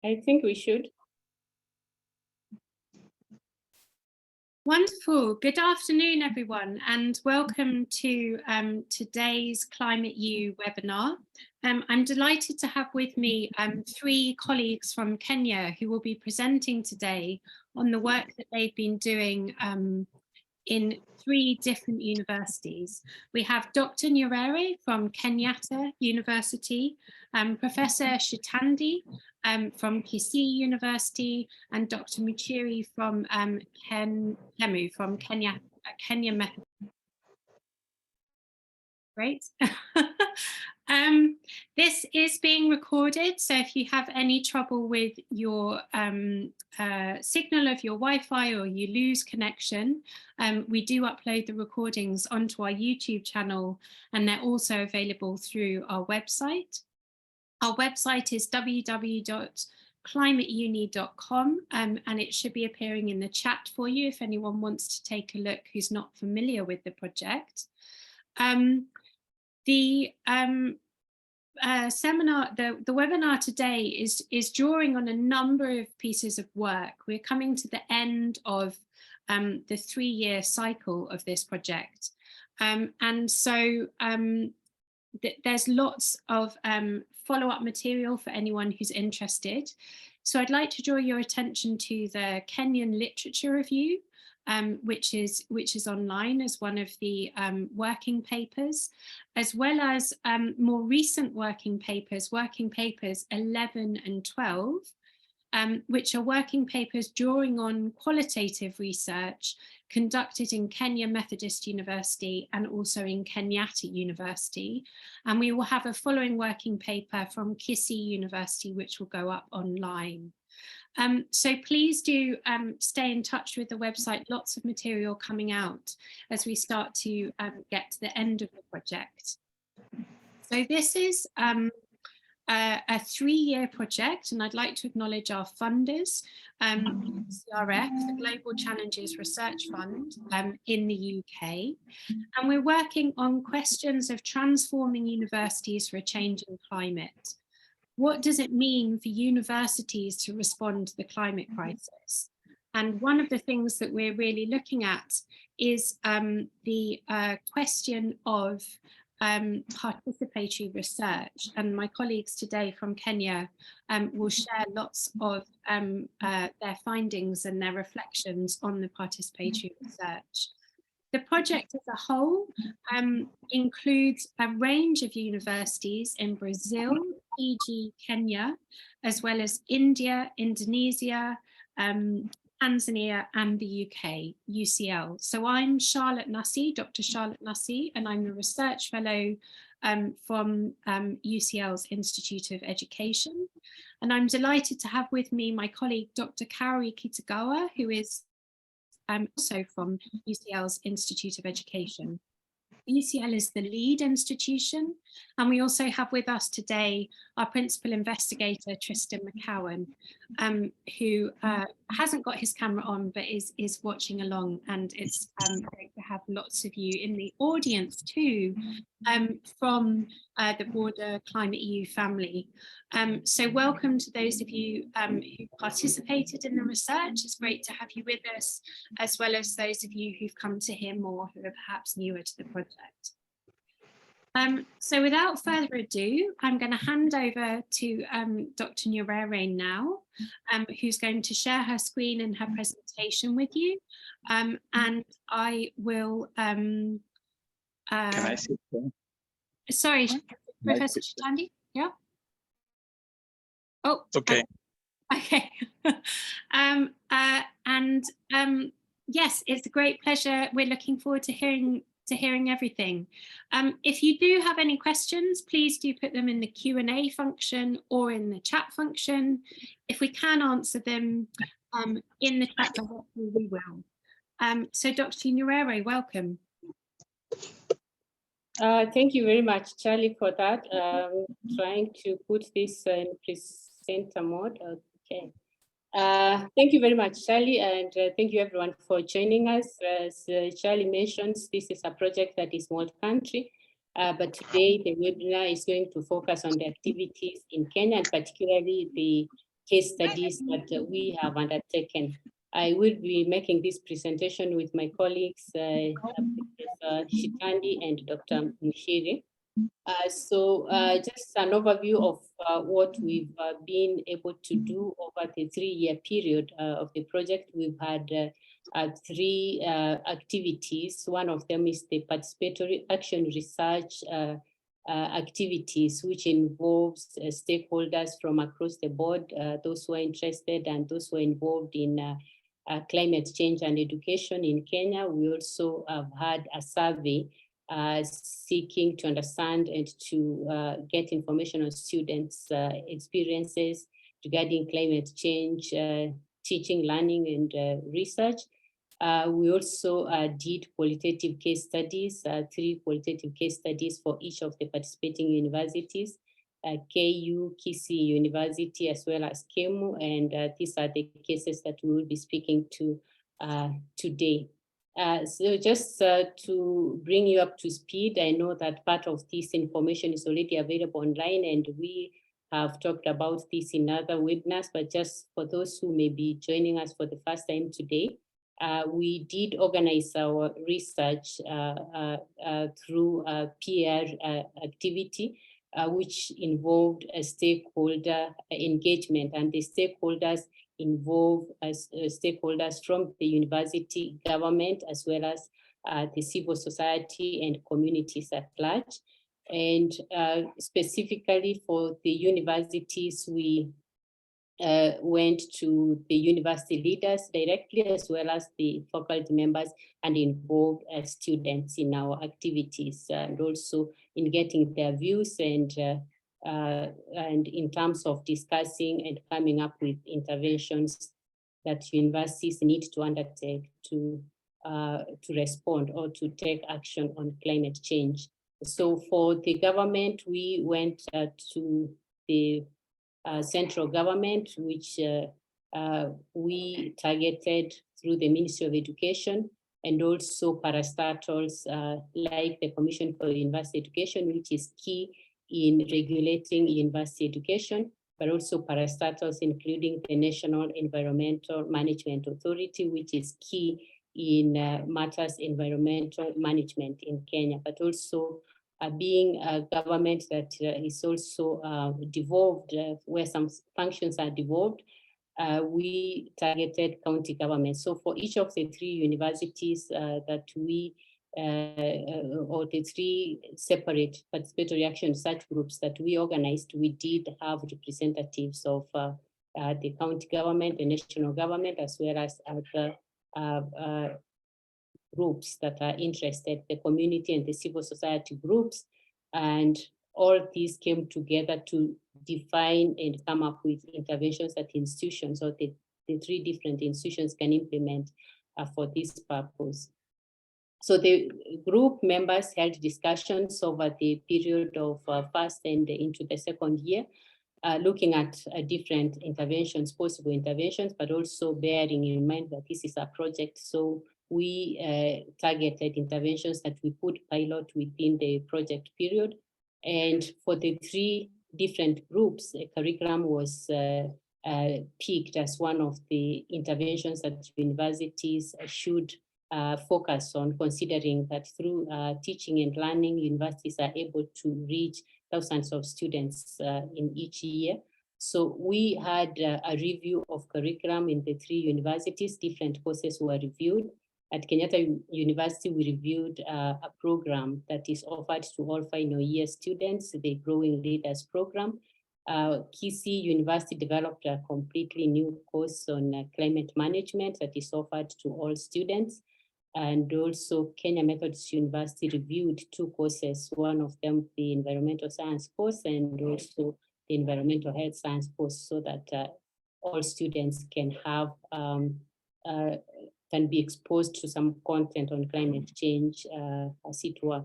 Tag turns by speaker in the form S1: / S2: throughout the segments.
S1: I think we should.
S2: Wonderful. Good afternoon, everyone, and welcome to today's Climate U webinar. I'm delighted to have with me three colleagues from Kenya who will be presenting today on the work that they've been doing in three different universities. We have Dr. Nyerere from Kenyatta University, Professor Shitandi from Kisii University, and Dr. Muchiri from Kemu from Kenya Methodist. Great. This is being recorded, so if you have any trouble with your signal of your Wi-Fi or you lose connection, we do upload the recordings onto our YouTube channel, and they're also available through our website. Our website is www.climateuni.com, and it should be appearing in the chat for you if anyone wants to take a look who's not familiar with the project. The webinar today is drawing on a number of pieces of work. We're coming to the end of the 3-year cycle of this project. And so there's lots of follow-up material for anyone who's interested. So I'd like to draw your attention to the Kenyan Literature Review, which is online as one of the working papers, as well as more recent working papers 11 and 12, which are working papers drawing on qualitative research conducted in Kenya Methodist University and also in Kenyatta University. And we will have a following working paper from Kisii University, which will go up online. So please do stay in touch with the website, lots of material coming out as we start to get to the end of the project. So this is a 3-year project, and I'd like to acknowledge our funders, CRF, the Global Challenges Research Fund in the UK. And we're working on questions of transforming universities for a changing climate. What does it mean for universities to respond to the climate crisis? And one of the things that we're really looking at is the question of participatory research. And my colleagues today from Kenya will share lots of their findings and their reflections on the participatory research. The project as a whole includes a range of universities in Brazil, e.g. Kenya, as well as India, Indonesia, Tanzania and the UK, UCL. So I'm Charlotte Nussey, Dr. Charlotte Nussey, and I'm the research fellow from UCL's Institute of Education. And I'm delighted to have with me my colleague, Dr. Kaori Kitagawa, who is also from UCL's Institute of Education. UCL is the lead institution, and we also have with us today our principal investigator, Tristan McCowan, who hasn't got his camera on but is watching along, and it's great to have lots of you in the audience too from the broader Climate EU family. So welcome to those of you who participated in the research. It's great to have you with us, as well as those of you who've come to hear more who are perhaps newer to the project. So without further ado, I'm going to hand over to Dr. Nyerere now, who's going to share her screen and her presentation with you. And I will...
S3: Can I sit down?
S2: Sorry, Professor Shitandi? Yeah? Oh,
S3: okay.
S2: Okay. Yes, it's a great pleasure. We're looking forward to hearing everything. If you do have any questions, please do put them in the Q&A function or in the chat function. If we can answer them in the chat, we will. So Dr. Nyerere, welcome.
S1: Thank you very much, Charlie, for that. Trying to put this in presenter mode. Okay. Thank you very much, Charlie, and thank you everyone for joining us. As Charlie mentions, this is a project that is multi-country, but today the webinar is going to focus on the activities in Kenya, and particularly the case studies that we have undertaken. I will be making this presentation with my colleagues, Professor Shitandi and Dr. Mushiri. So just an overview of what we've been able to do over the 3-year period of the project. We've had 3 activities. One of them is the participatory action research activities, which involves stakeholders from across the board, those who are interested and those who are involved in climate change and education in Kenya. We also have had a survey seeking to understand and to get information on students' experiences regarding climate change, teaching, learning, and research. We also did qualitative case studies, 3 qualitative case studies for each of the participating universities, KU, Kisii University, as well as KEMU, and these are the cases that we will be speaking to today. So just to bring you up to speed, I know that part of this information is already available online, and we have talked about this in other webinars, but just for those who may be joining us for the first time today, we did organize our research through a PR activity, which involved a stakeholder engagement, and the stakeholders involve stakeholders from the university, government, as well as the civil society and communities at large. And specifically for the universities, we went to the university leaders directly, as well as the faculty members, and involved students in our activities, and also in getting their views and in terms of discussing and coming up with interventions that universities need to undertake to respond or to take action on climate change. So for the government, we went to the central government, which we targeted through the Ministry of Education, and also parastatals like the Commission for University Education, which is key in regulating university education, but also parastatals including the National Environmental Management Authority, which is key in matters environmental management in Kenya, but also being a government that is also devolved, where some functions are devolved, we targeted county government. So for each of the 3 universities that we, or the 3 separate participatory action research groups that we organized, we did have representatives of the county government, the national government, as well as other groups that are interested, the community and the civil society groups. And all these came together to define and come up with interventions that institutions, or the 3 different institutions, can implement for this purpose. So the group members held discussions over the period of first and into the second year, looking at different interventions, possible interventions, but also bearing in mind that this is a project. So we targeted interventions that we could pilot within the project period. And for the 3 different groups, a curriculum was picked as one of the interventions that universities should focus on, considering that through teaching and learning, universities are able to reach thousands of students in each year. So we had a review of curriculum in the 3 universities. Different courses were reviewed. At Kenyatta University, we reviewed a program that is offered to all final year students, the Growing Leaders Program. Kisii University developed a completely new course on climate management that is offered to all students. And also Kenya Methodist University reviewed 2 courses, one of them the environmental science course and also the environmental health science course, so that all students can have can be exposed to some content on climate change, as it were.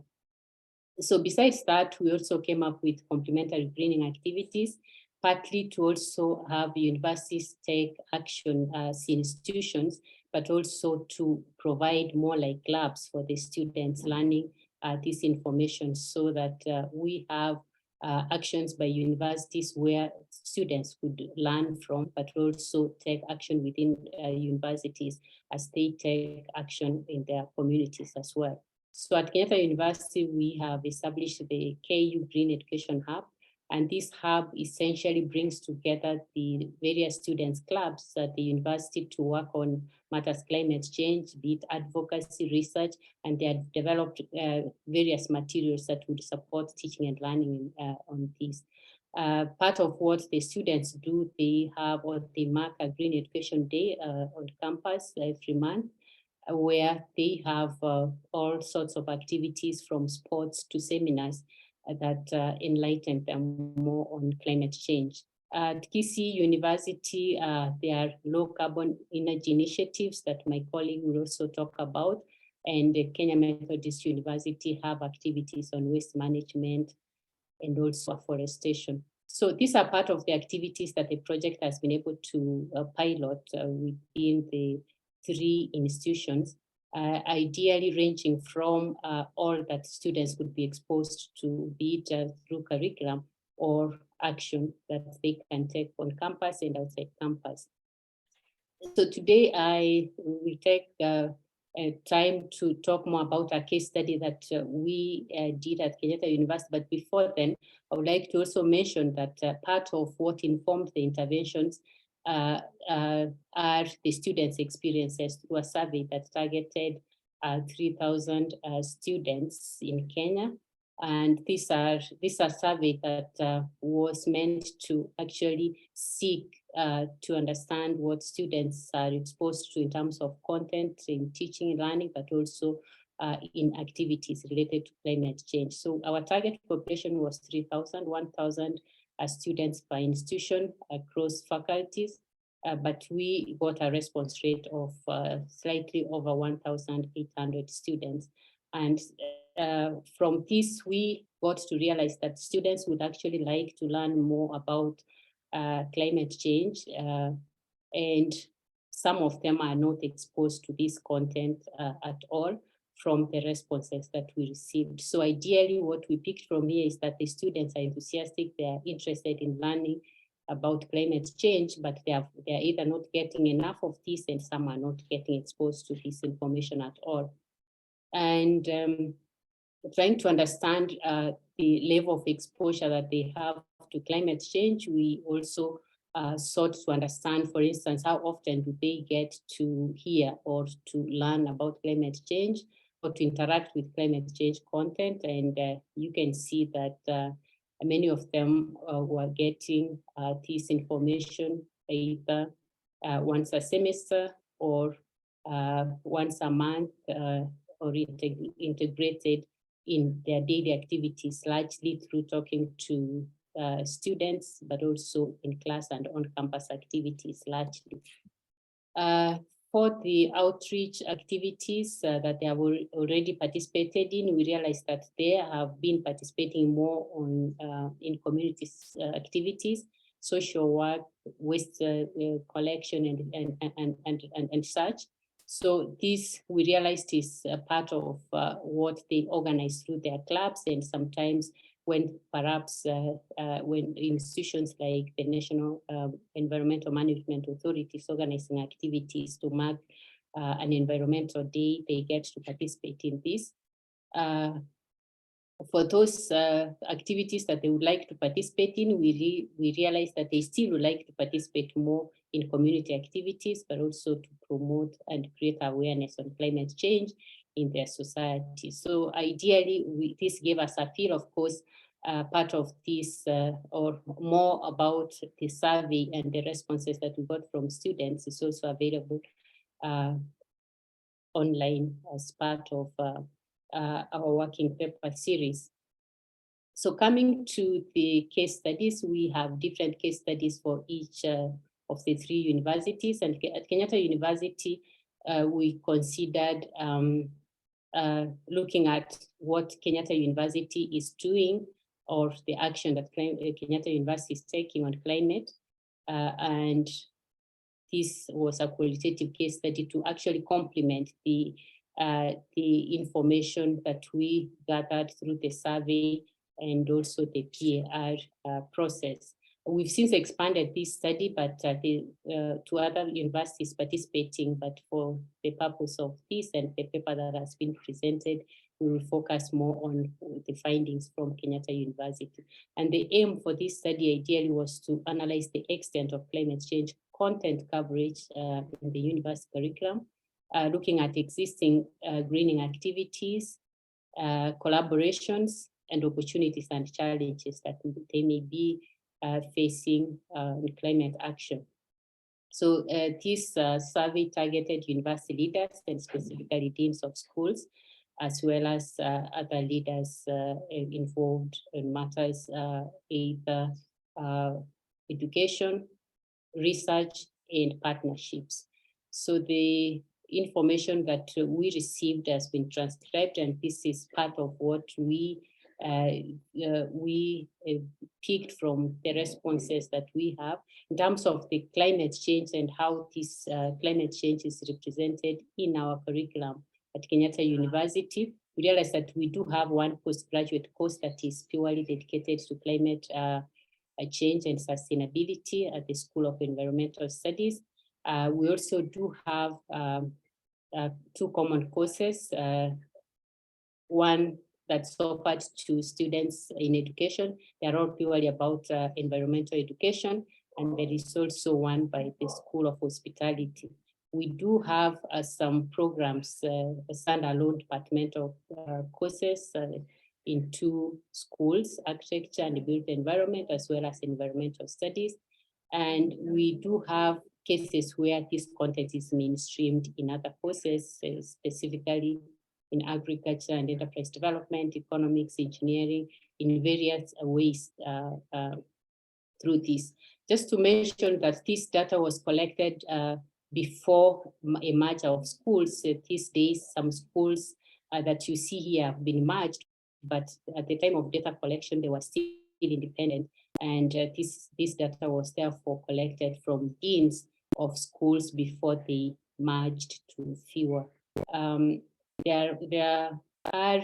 S1: So besides that, we also came up with complementary greening activities, partly to also have universities take action as institutions, but also to provide more like labs for the students learning this information, so that we have actions by universities where students could learn from, but also take action within universities as they take action in their communities as well. So at Kenyatta University, we have established the KU Green Education Hub, and this hub essentially brings together the various students' clubs at the university to work on matters climate change, be it advocacy, research, and they have developed various materials that would support teaching and learning on this. Part of what the students do, they have what they mark a Green Education Day on campus every month, where they have all sorts of activities from sports to seminars that enlighten them more on climate change. At Kisii University, there are low carbon energy initiatives that my colleague will also talk about. And the Kenya Methodist University have activities on waste management and also afforestation. So these are part of the activities that the project has been able to pilot within the 3 institutions, ideally ranging from all that students would be exposed to, be it through curriculum or action that they can take on campus and outside campus. So today I will take time to talk more about a case study that we did at Kenyatta University. But before then, I would like to also mention that part of what informed the interventions are the students' experiences through a survey that targeted 3,000 students in Kenya. And these are survey that was meant to actually seek to understand what students are exposed to in terms of content in teaching and learning, but also in activities related to climate change. So our target population was 3,000, 1,000 students per institution across faculties, but we got a response rate of slightly over 1,800 students. And from this, we got to realize that students would actually like to learn more about climate change, and some of them are not exposed to this content at all from the responses that we received. So ideally, what we picked from here is that the students are enthusiastic, they are interested in learning about climate change, but they are either not getting enough of this, and some are not getting exposed to this information at all. And trying to understand the level of exposure that they have to climate change, we also sought to understand, for instance, how often do they get to hear or to learn about climate change or to interact with climate change content. And you can see that many of them were getting this information either once a semester or once a month, or integrated in their daily activities, largely through talking to students, but also in class and on-campus activities largely. For the outreach activities that they have already participated in, we realized that they have been participating more on in community activities, social work, waste collection, and such. So this, we realized, is a part of what they organize through their clubs, and sometimes when perhaps when institutions like the National Environmental Management Authority is organizing activities to mark an environmental day, they get to participate in this. For those activities that they would like to participate in, we realize that they still would like to participate more in community activities, but also to promote and create awareness on climate change in their society. So ideally, this gave us a feel, of course, part of this or more about the survey and the responses that we got from students is also available online as part of our working paper series. So coming to the case studies, we have different case studies for each of the 3 universities. And at Kenyatta University, we considered looking at what Kenyatta University is doing, or the action that Kenyatta University is taking on climate. And this was a qualitative case study to actually complement the information that we gathered through the survey and also the PAR process. We've since expanded this study, but to other universities participating, but for the purpose of this and the paper that has been presented, we will focus more on the findings from Kenyatta University. And the aim for this study ideally was to analyze the extent of climate change content coverage in the university curriculum, looking at existing greening activities, collaborations, and opportunities and challenges that they may be facing in climate action. So this survey targeted university leaders and specifically deans of schools, as well as other leaders involved in matters either education, research, and partnerships. So the information that we received has been transcribed, and this is part of what we picked from the responses that we have in terms of the climate change and how this climate change is represented in our curriculum at Kenyatta University. We realized that we do have one postgraduate course that is purely dedicated to climate change and sustainability at the School of Environmental Studies. We also do have two common courses, one that's offered to students in education. They're all purely about environmental education, and there is also one by the School of Hospitality. We do have some programs, standalone departmental courses in two schools, architecture and built environment, as well as environmental studies. And we do have cases where this content is mainstreamed in other courses, specifically in agriculture and enterprise development, economics, engineering, in various ways through this. Just to mention that this data was collected before a merger of schools. These days, some schools that you see here have been merged, but at the time of data collection, they were still independent. And this data was therefore collected from deans of schools before they merged to fewer. There are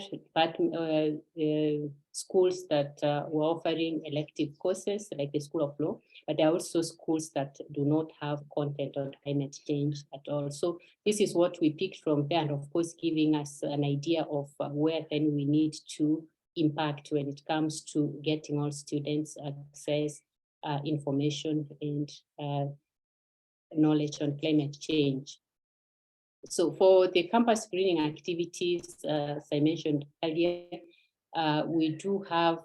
S1: schools that were offering elective courses like the School of Law, but there are also schools that do not have content on climate change at all. So this is what we picked from there, and of course giving us an idea of where then we need to impact when it comes to getting all students access information and knowledge on climate change. So for the campus greening activities, as I mentioned earlier, we do have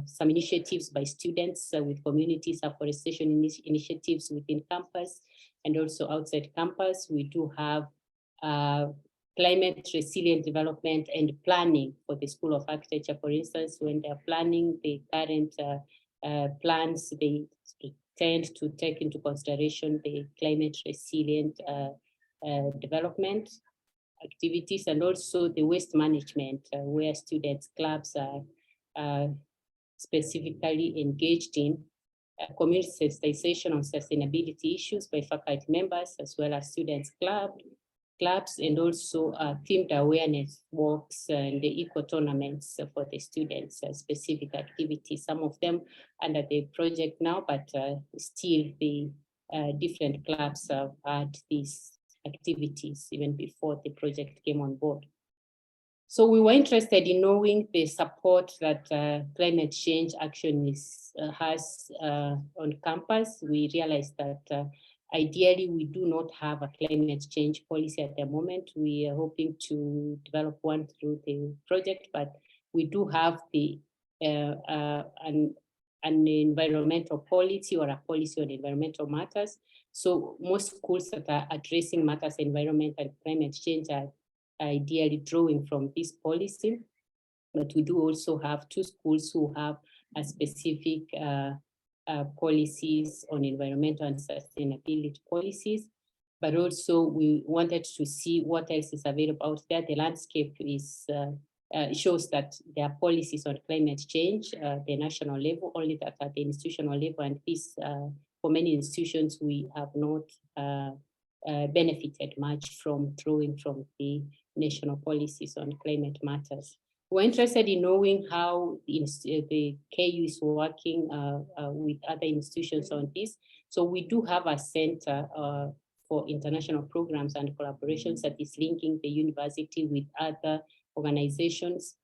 S1: some initiatives by students with community afforestation initiatives within campus and also outside campus. We do have climate resilient development and planning for the School of Architecture, for instance. When they're planning the current plans, they tend to take into consideration the climate resilient development activities, and also the waste management, where students, clubs are specifically engaged in community sensitization on sustainability issues by faculty members, as well as students clubs, and also themed awareness walks and the eco tournaments for the students, specific activities, some of them under the project now, but still the different clubs have had these activities even before the project came on board. So we were interested in knowing the support that climate change action has on campus. We realized that ideally we do not have a climate change policy at the moment. We are hoping to develop one through the project, but we do have the an environmental policy or a policy on environmental matters. So most schools that are addressing matters environment and climate change are ideally drawing from this policy. But we do also have two schools who have a specific policies on environmental and sustainability policies. But also we wanted to see what else is available out there. The landscape is shows that there are policies on climate change at the national level, only that at the institutional level, and this for many institutions we have not benefited much from drawing from the national policies on climate matters. We're interested in knowing how the KU is working with other institutions on this. So we do have a center for international programs and collaborations that is linking the university with other organizations,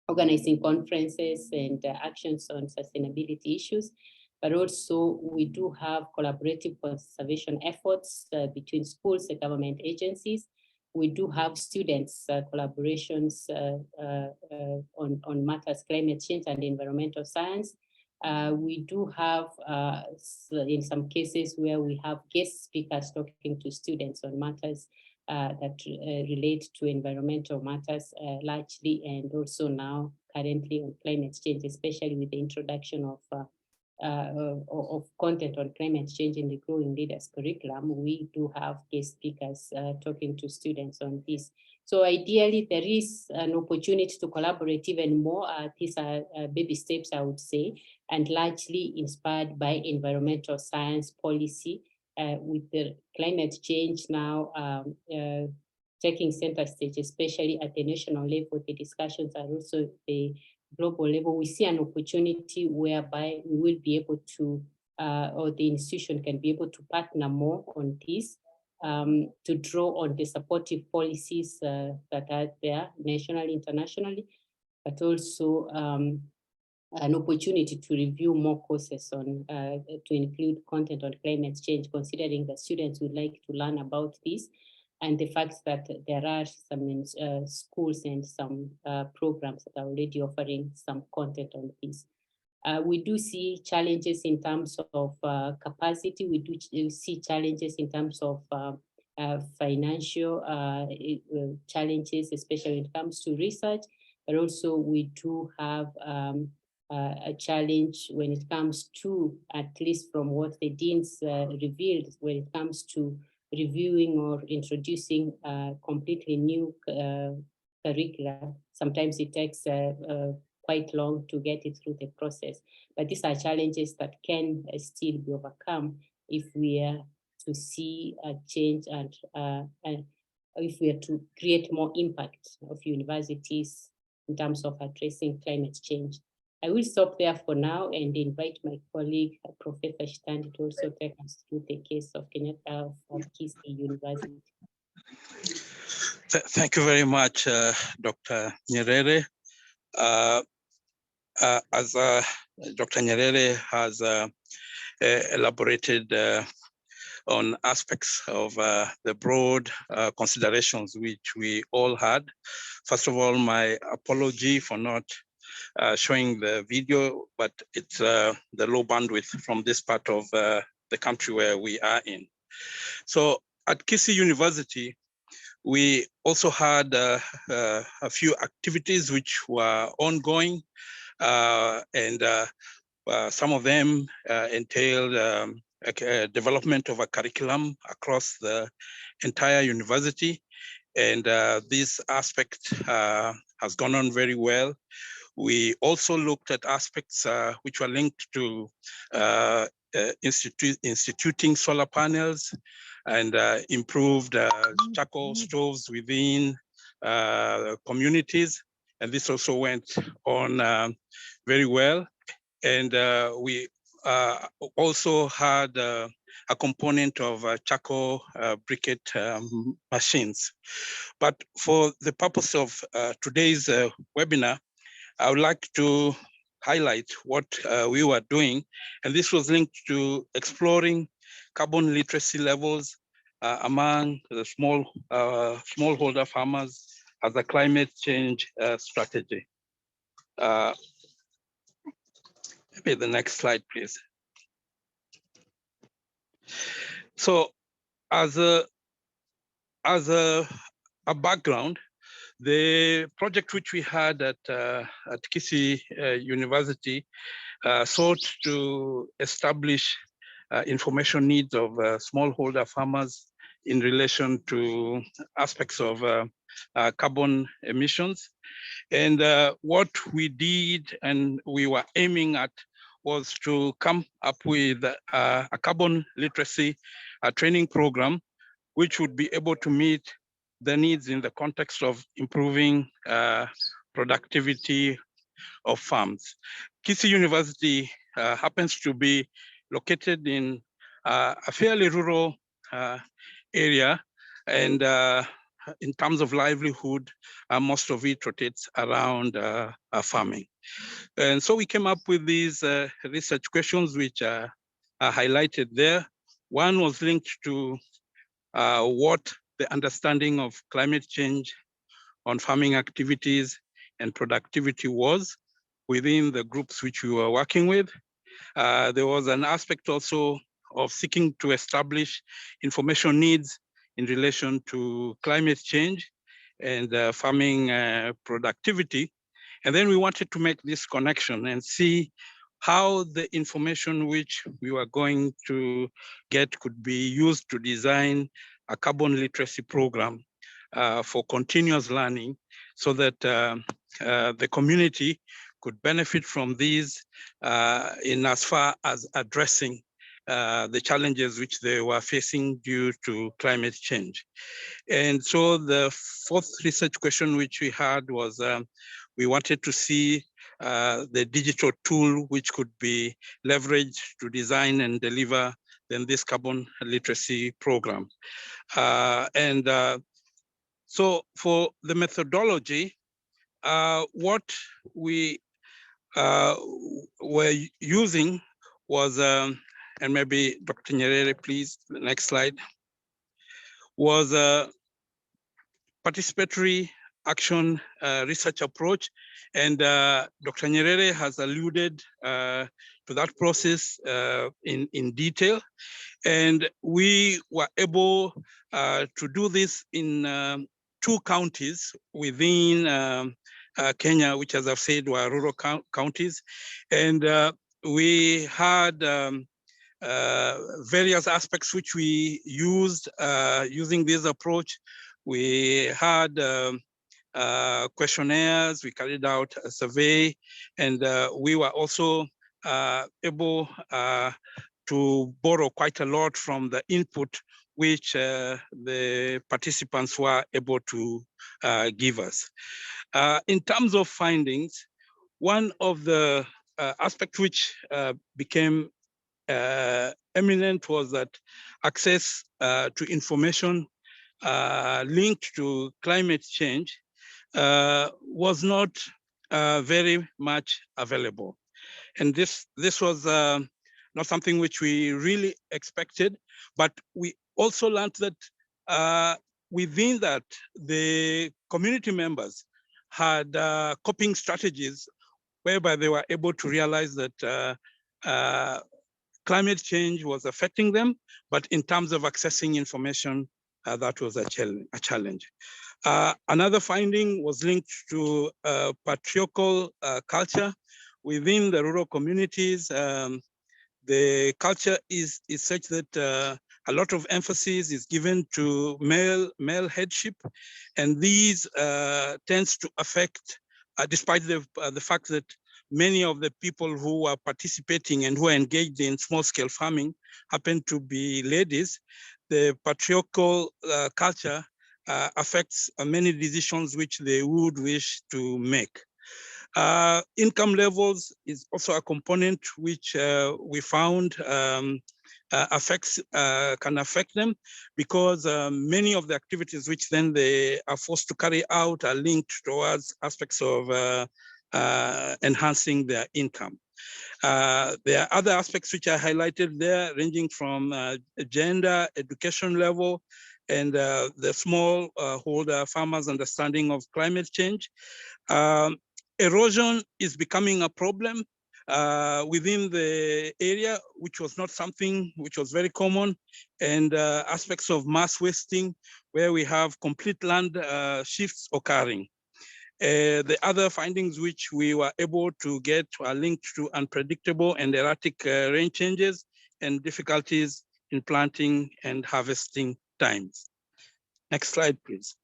S1: organizing conferences and actions on sustainability issues. But also we do have collaborative conservation efforts between schools and government agencies. We do have students collaborations on matters climate change and environmental science. We do have, in some cases where we have guest speakers talking to students on matters that relate to environmental matters largely, and also now currently on climate change, especially with the introduction of content on climate change in the Growing Leaders curriculum. We do have guest speakers talking to students on this. So ideally, there is an opportunity to collaborate even more. These are baby steps, I would say, and largely inspired by environmental science policy. With the climate change now taking center stage, especially at the national level, the discussions are also the global level. We see an opportunity whereby we will be able to, or the institution can be able to partner more on this, to draw on the supportive policies that are there nationally, internationally, but also an opportunity to review more courses on to include content on climate change, considering that students would like to learn about this, and the fact that there are some schools and some programs that are already offering some content on this. We do see challenges in terms of capacity. We do see challenges in terms of financial challenges, especially when it comes to research, but also we do have a challenge when it comes to, at least from what the deans revealed, when it comes to reviewing or introducing completely new curricula. Sometimes it takes quite long to get it through the process. But these are challenges that can still be overcome if we are to see a change and if we are to create more impact of universities in terms of addressing climate change. I will stop there for now and invite my colleague, Professor Shitandi, to also take us through the case of Kenyatta of Kisii University.
S4: Thank you very much, Dr. Nyerere. As Dr. Nyerere has elaborated on aspects of the broad considerations which we all had. First of all, my apology for not showing the video, but it's the low bandwidth from this part of the country where we are in. So at Kisii University, we also had a few activities which were ongoing, and some of them entailed development of a curriculum across the entire university. And this aspect has gone on very well. We also looked at aspects which were linked to instituting solar panels and improved charcoal stoves within communities. And this also went on very well. And we also had a component of charcoal briquette machines. But for the purpose of today's webinar, I would like to highlight what we were doing. And this was linked to exploring carbon literacy levels among the smallholder farmers as a climate change strategy. Maybe the next slide, please. So as a background, the project which we had at Kisii University sought to establish information needs of smallholder farmers in relation to aspects of carbon emissions. And what we did and we were aiming at was to come up with a carbon literacy training program, which would be able to meet the needs in the context of improving productivity of farms. Kisii University happens to be located in a fairly rural area, and in terms of livelihood, most of it rotates around farming. And so we came up with these research questions which are highlighted there. One was linked to what the understanding of climate change on farming activities and productivity was within the groups which we were working with. There was an aspect also of seeking to establish information needs in relation to climate change and farming productivity. And then we wanted to make this connection and see how the information which we were going to get could be used to design a carbon literacy program for continuous learning, so that the community could benefit from these in as far as addressing the challenges which they were facing due to climate change. And so the fourth research question which we had was, we wanted to see the digital tool which could be leveraged to design and deliver then this carbon literacy program. So for the methodology, what we were using was, and maybe Dr. Nyerere, please, the next slide, was a participatory action research approach. And Dr. Nyerere has alluded to that process in detail. And we were able to do this in 2 counties within Kenya, which, as I've said, were rural counties. And we had various aspects which we used using this approach. We had questionnaires, we carried out a survey, and we were also able to borrow quite a lot from the input which the participants were able to give us. In terms of findings, one of the aspects which became eminent was that access to information linked to climate change was not very much available. And this was not something which we really expected, but we also learned that within that, the community members had coping strategies whereby they were able to realize that climate change was affecting them, but in terms of accessing information, that was a challenge. Another finding was linked to patriarchal culture within the rural communities. The culture is such that a lot of emphasis is given to male headship, and these tends to affect, despite the fact that many of the people who are participating and who are engaged in small-scale farming happen to be ladies. The patriarchal culture affects many decisions which they would wish to make. Income levels is also a component which we found can affect them, because many of the activities which then they are forced to carry out are linked towards aspects of enhancing their income. There are other aspects which are highlighted there, ranging from gender, education level, and the small holder farmers' understanding of climate change. Erosion is becoming a problem within the area, which was not something which was very common, and aspects of mass wasting, where we have complete land shifts occurring. The other findings which we were able to get are linked to unpredictable and erratic rain changes and difficulties in planting and harvesting times. Next slide, please.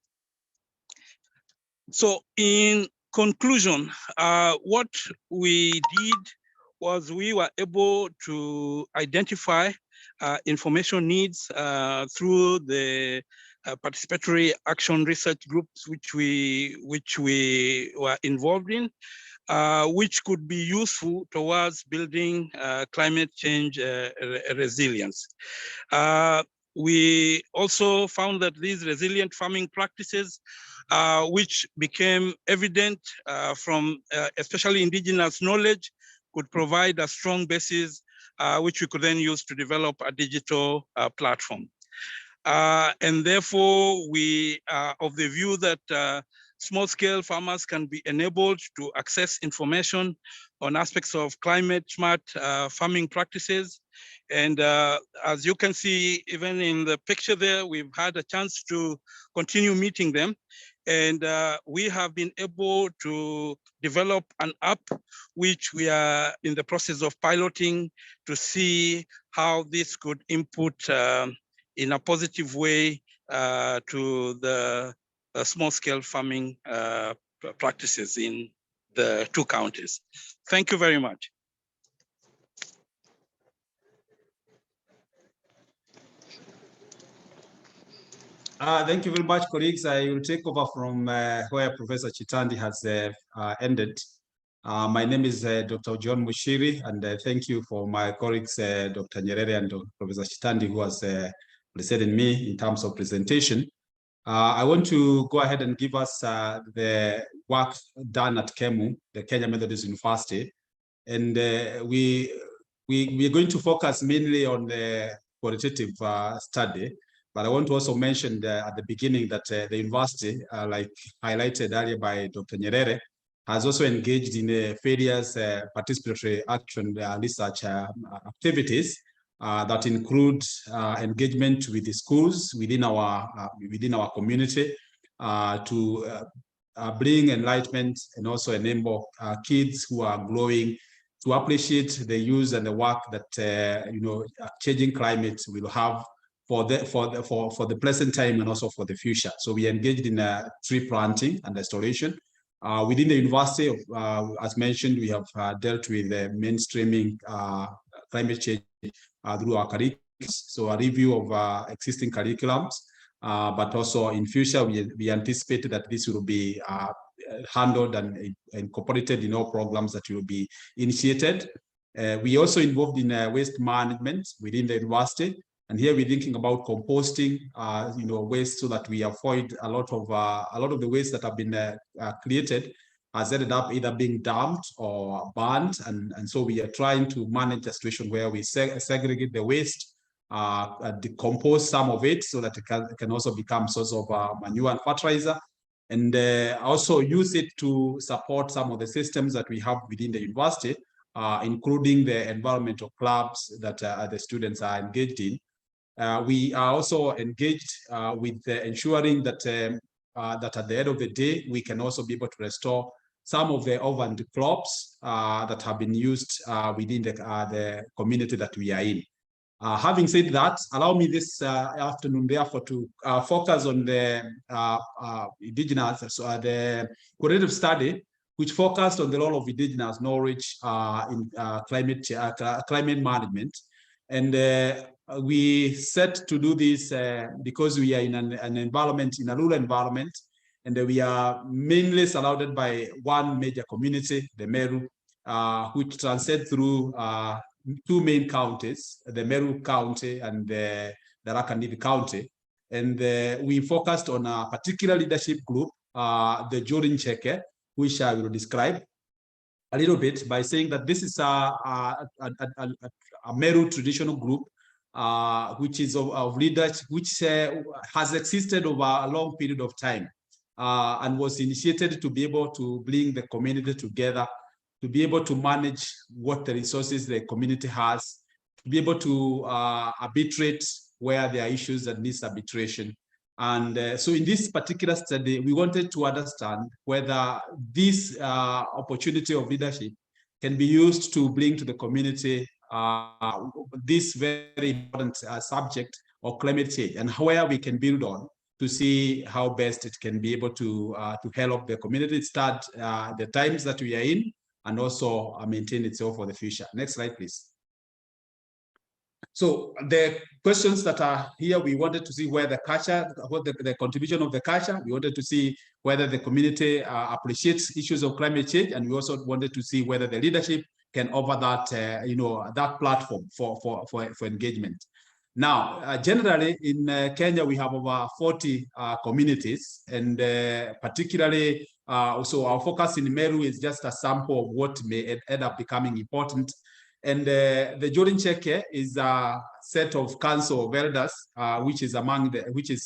S4: So in conclusion, what we did was we were able to identify information needs through the participatory action research groups which we were involved in, which could be useful towards building climate change resilience. We also found that these resilient farming practices, which became evident from especially indigenous knowledge, could provide a strong basis which we could then use to develop a digital platform. And therefore, we are of the view that small-scale farmers can be enabled to access information on aspects of climate smart farming practices. And as you can see, even in the picture there, we've had a chance to continue meeting them. And we have been able to develop an app which we are in the process of piloting to see how this could input in a positive way to the small-scale farming practices in the 2 counties. Thank you very much.
S5: Thank you very much, colleagues. I will take over from where Professor Chitandi has ended. My name is Dr. John Mushiri, and thank you for my colleagues, Dr. Nyerere and Professor Chitandi, who has preceded me in terms of presentation. I want to go ahead and give us the work done at KEMU, the Kenya Methodist University. And we are going to focus mainly on the qualitative study. But I want to also mention at the beginning that the university, like highlighted earlier by Dr. Nyerere, has also engaged in various participatory action research activities that include engagement with the schools within our community to bring enlightenment and also enable kids who are growing to appreciate the use and the work that changing climate will have for the present time and also for the future. So we engaged in tree planting and restoration. Within the university, as mentioned, we have dealt with mainstreaming climate change through our curriculums. So a review of existing curriculums, but also in future, we anticipate that this will be handled and incorporated in all programs that will be initiated. We also involved in waste management within the university. And here we're thinking about composting, waste so that we avoid a lot of the waste that have been created has ended up either being dumped or burnt. And so we are trying to manage a situation where we segregate the waste, decompose some of it so that it can also become source of manure and fertilizer, and also use it to support some of the systems that we have within the university, including the environmental clubs that the students are engaged in. We are also engaged with ensuring that that at the end of the day, we can also be able to restore some of the overland crops that have been used within the community that we are in. Having said that, allow me this afternoon, therefore, to focus on the indigenous, the qualitative study, which focused on the role of indigenous knowledge in climate management. And we set to do this because we are in an environment, in a rural environment, and we are mainly surrounded by one major community, the Meru, which transcends through 2 main counties, the Meru County and the Tharaka County. And we focused on a particular leadership group, the Jorin Cheke, which I will describe a little bit by saying that this is a Meru traditional group, which is of leaders, which has existed over a long period of time and was initiated to be able to bring the community together, to be able to manage what the resources the community has, to be able to arbitrate where there are issues that need arbitration. And so in this particular study, we wanted to understand whether this opportunity of leadership can be used to bring to the community this very important subject of climate change, and where we can build on to see how best it can be able to help the community start the times that we are in, and also maintain itself for the future. Next slide, please. So the questions that are here, we wanted to see where the culture, what the contribution of the culture. We wanted to see whether the community appreciates issues of climate change, and we also wanted to see whether the leadership can offer that, that platform for engagement. Now, generally in Kenya, we have over 40 communities, and particularly, so our focus in Meru is just a sample of what may end up becoming important. And the Jorin Cheke is a set of council of elders, which is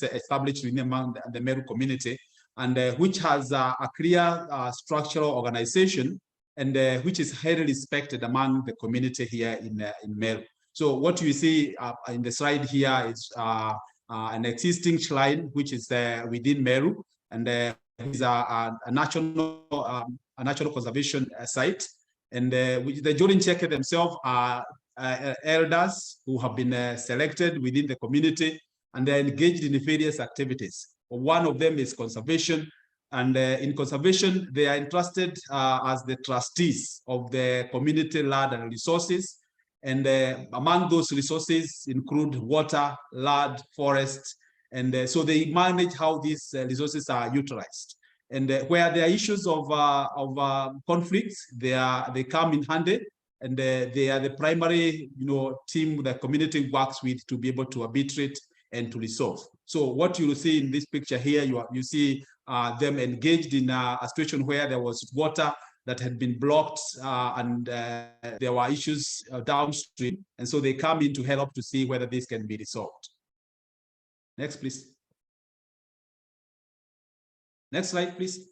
S5: established among the Meru community, and which has a clear structural organization, and which is highly respected among the community here in Meru. So what you see in the slide here is an existing shrine, which is within Meru, and is a natural conservation site. And the Jorin Cheke themselves are elders who have been selected within the community, and they're engaged in various activities. One of them is conservation. And in conservation, they are entrusted as the trustees of the community land and resources. And among those resources include water, land, forest. And so they manage how these resources are utilized. And where there are issues of conflicts, they come in handy, and they are the primary, team the community works with to be able to arbitrate and to resolve. So what you will see in this picture here, you see them engaged in a situation where there was water that had been blocked, and there were issues downstream, and so they come in to help to see whether this can be resolved. Next, please. Next slide, please.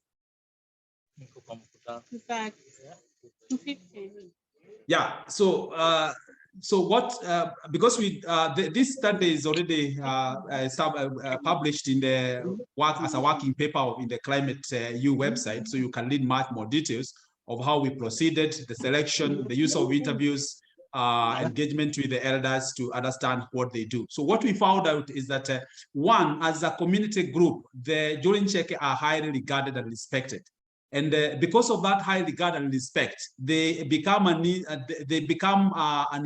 S5: Yeah. So what? Because this study is already published in the as a working paper in the Climate U website, so you can read much more details of how we proceeded, the selection, the use of interviews, engagement with the elders to understand what they do. So what we found out is that one, as a community group, the Jorin Cheke are highly regarded and respected. And because of that high regard and respect, they become an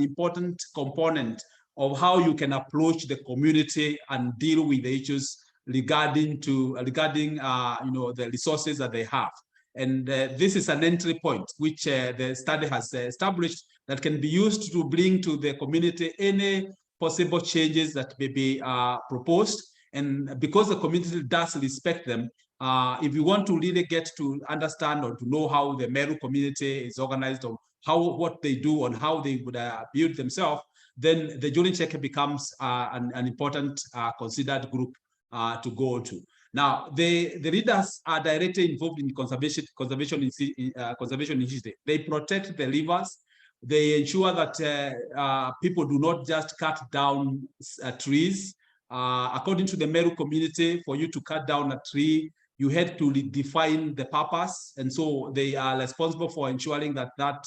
S5: important component of how you can approach the community and deal with the issues regarding the resources that they have. And this is an entry point which the study has established that can be used to bring to the community any possible changes that may be proposed. And because the community does respect them, if you want to really get to understand or to know how the Meru community is organized, or what they do and how they would build themselves, then the Jorin Cheke becomes an important considered group to go to. Now, the leaders are directly involved in conservation initiative. They protect the rivers. They ensure that people do not just cut down trees. According to the Meru community, for you to cut down a tree, you had to redefine the purpose. And so they are responsible for ensuring that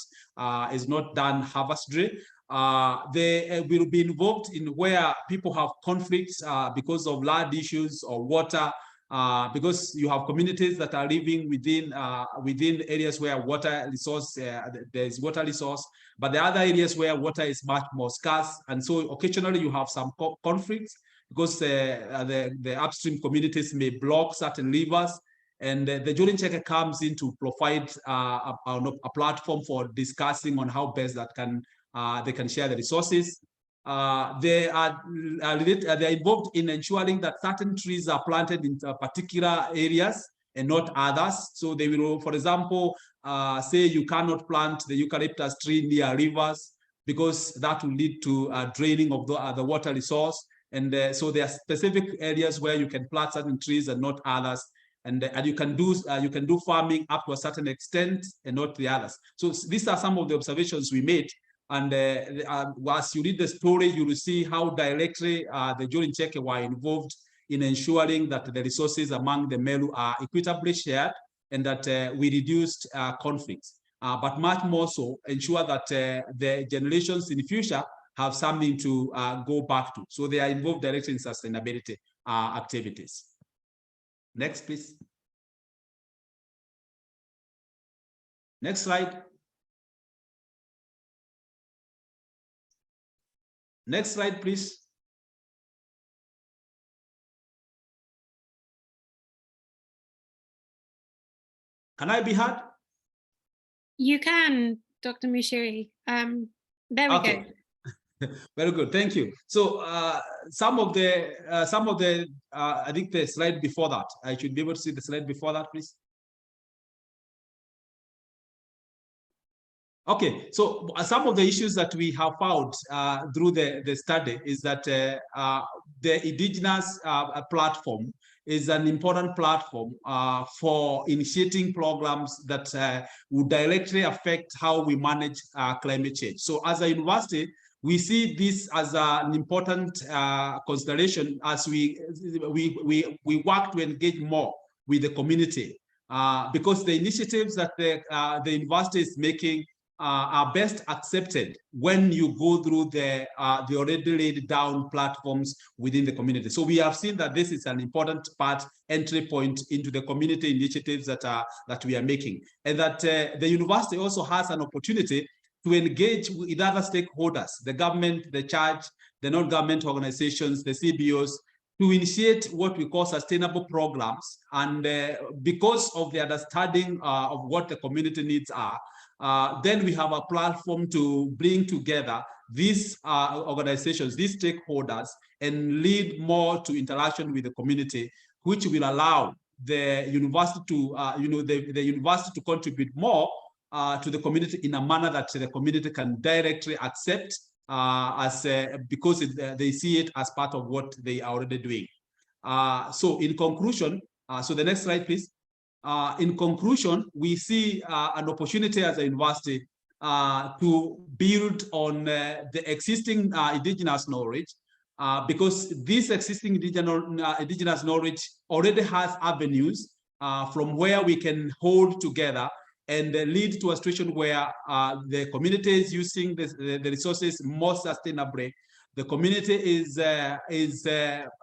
S5: is not done harvestry. They will be involved in where people have conflicts because of land issues or water, because you have communities that are living within areas where water resource, there is water resource, but the other areas where water is much more scarce. And so occasionally you have some conflicts because the upstream communities may block certain rivers, and the Jorin Cheke comes in to provide a platform for discussing on how best that they can share the resources. They are involved in ensuring that certain trees are planted in particular areas and not others. So they will, for example, say you cannot plant the eucalyptus tree near rivers because that will lead to draining of the water resource. And so there are specific areas where you can plant certain trees and not others. And you can do farming up to a certain extent and not the others. So these are some of the observations we made. And as you read the story, you will see how directly the Jorin Cheke were involved in ensuring that the resources among the Meru are equitably shared, and that we reduced conflicts. But much more so, ensure that the generations in the future have something to go back to. So they are involved directly in sustainability activities. Next, please. Next slide. Next slide, please. Can I be heard?
S2: You can, Dr. Mushiri. There we go.
S5: Very good, thank you. So some of the I think the slide before that, I should be able to see the slide before that, please. Okay, so some of the issues that we have found through the study is that the indigenous platform is an important platform for initiating programs that would directly affect how we manage climate change. So as a university, we see this as an important consideration as we work to engage more with the community because the initiatives that the university is making are best accepted when you go through the already laid down platforms within the community. So we have seen that this is an important entry point into the community initiatives that we are making, and that the university also has an opportunity to engage with other stakeholders, the government, the church, the non-government organizations, the CBOs, to initiate what we call sustainable programs. And because of the understanding of what the community needs are, then we have a platform to bring together these organizations, these stakeholders, and lead more to interaction with the community, which will allow the university to, the university to contribute more to the community in a manner that the community can directly accept because they see it as part of what they are already doing. So in conclusion, so the next slide, please. In conclusion, we see an opportunity as a university to build on the existing indigenous knowledge, because this existing indigenous knowledge already has avenues from where we can hold together and lead to a situation where the community is using the resources more sustainably. The community is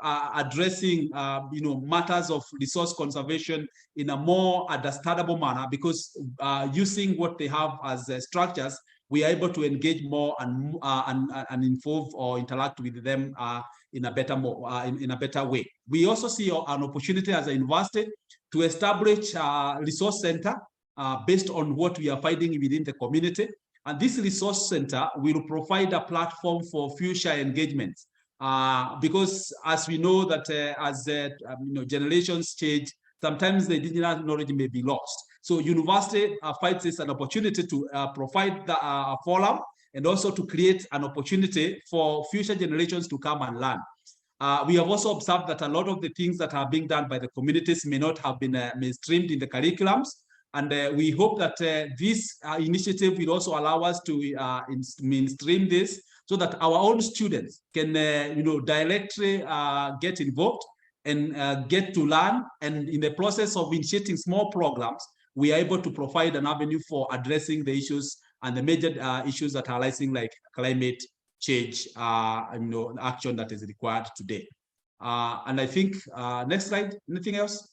S5: addressing matters of resource conservation in a more understandable manner, because using what they have as structures, we are able to engage more and involve or interact with them in a better way. We also see an opportunity as a university to establish a resource center based on what we are finding within the community. And this resource center will provide a platform for future engagements, because as we know that as generations change, sometimes the indigenous knowledge may be lost. So university finds this an opportunity to provide the forum and also to create an opportunity for future generations to come and learn. We have also observed that a lot of the things that are being done by the communities may not have been mainstreamed in the curriculums. And we hope that this initiative will also allow us to mainstream this so that our own students can directly get involved and get to learn. And in the process of initiating small programs, we are able to provide an avenue for addressing the issues and the major issues that are arising, like climate change action that is required today. And I think, next slide, anything else?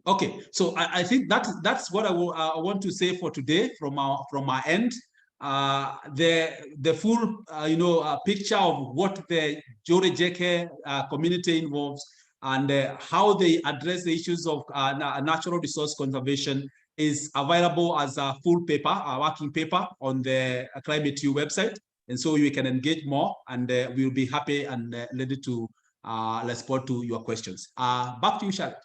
S5: Okay, so I think that's what I want to say for today from our end. The full picture of what the Jore Jeke community involves and how they address the issues of natural resource conservation is available as a full paper, a working paper on the Climate U website, and so you can engage more, and we'll be happy and ready to respond to your questions. Back to you, Charlotte.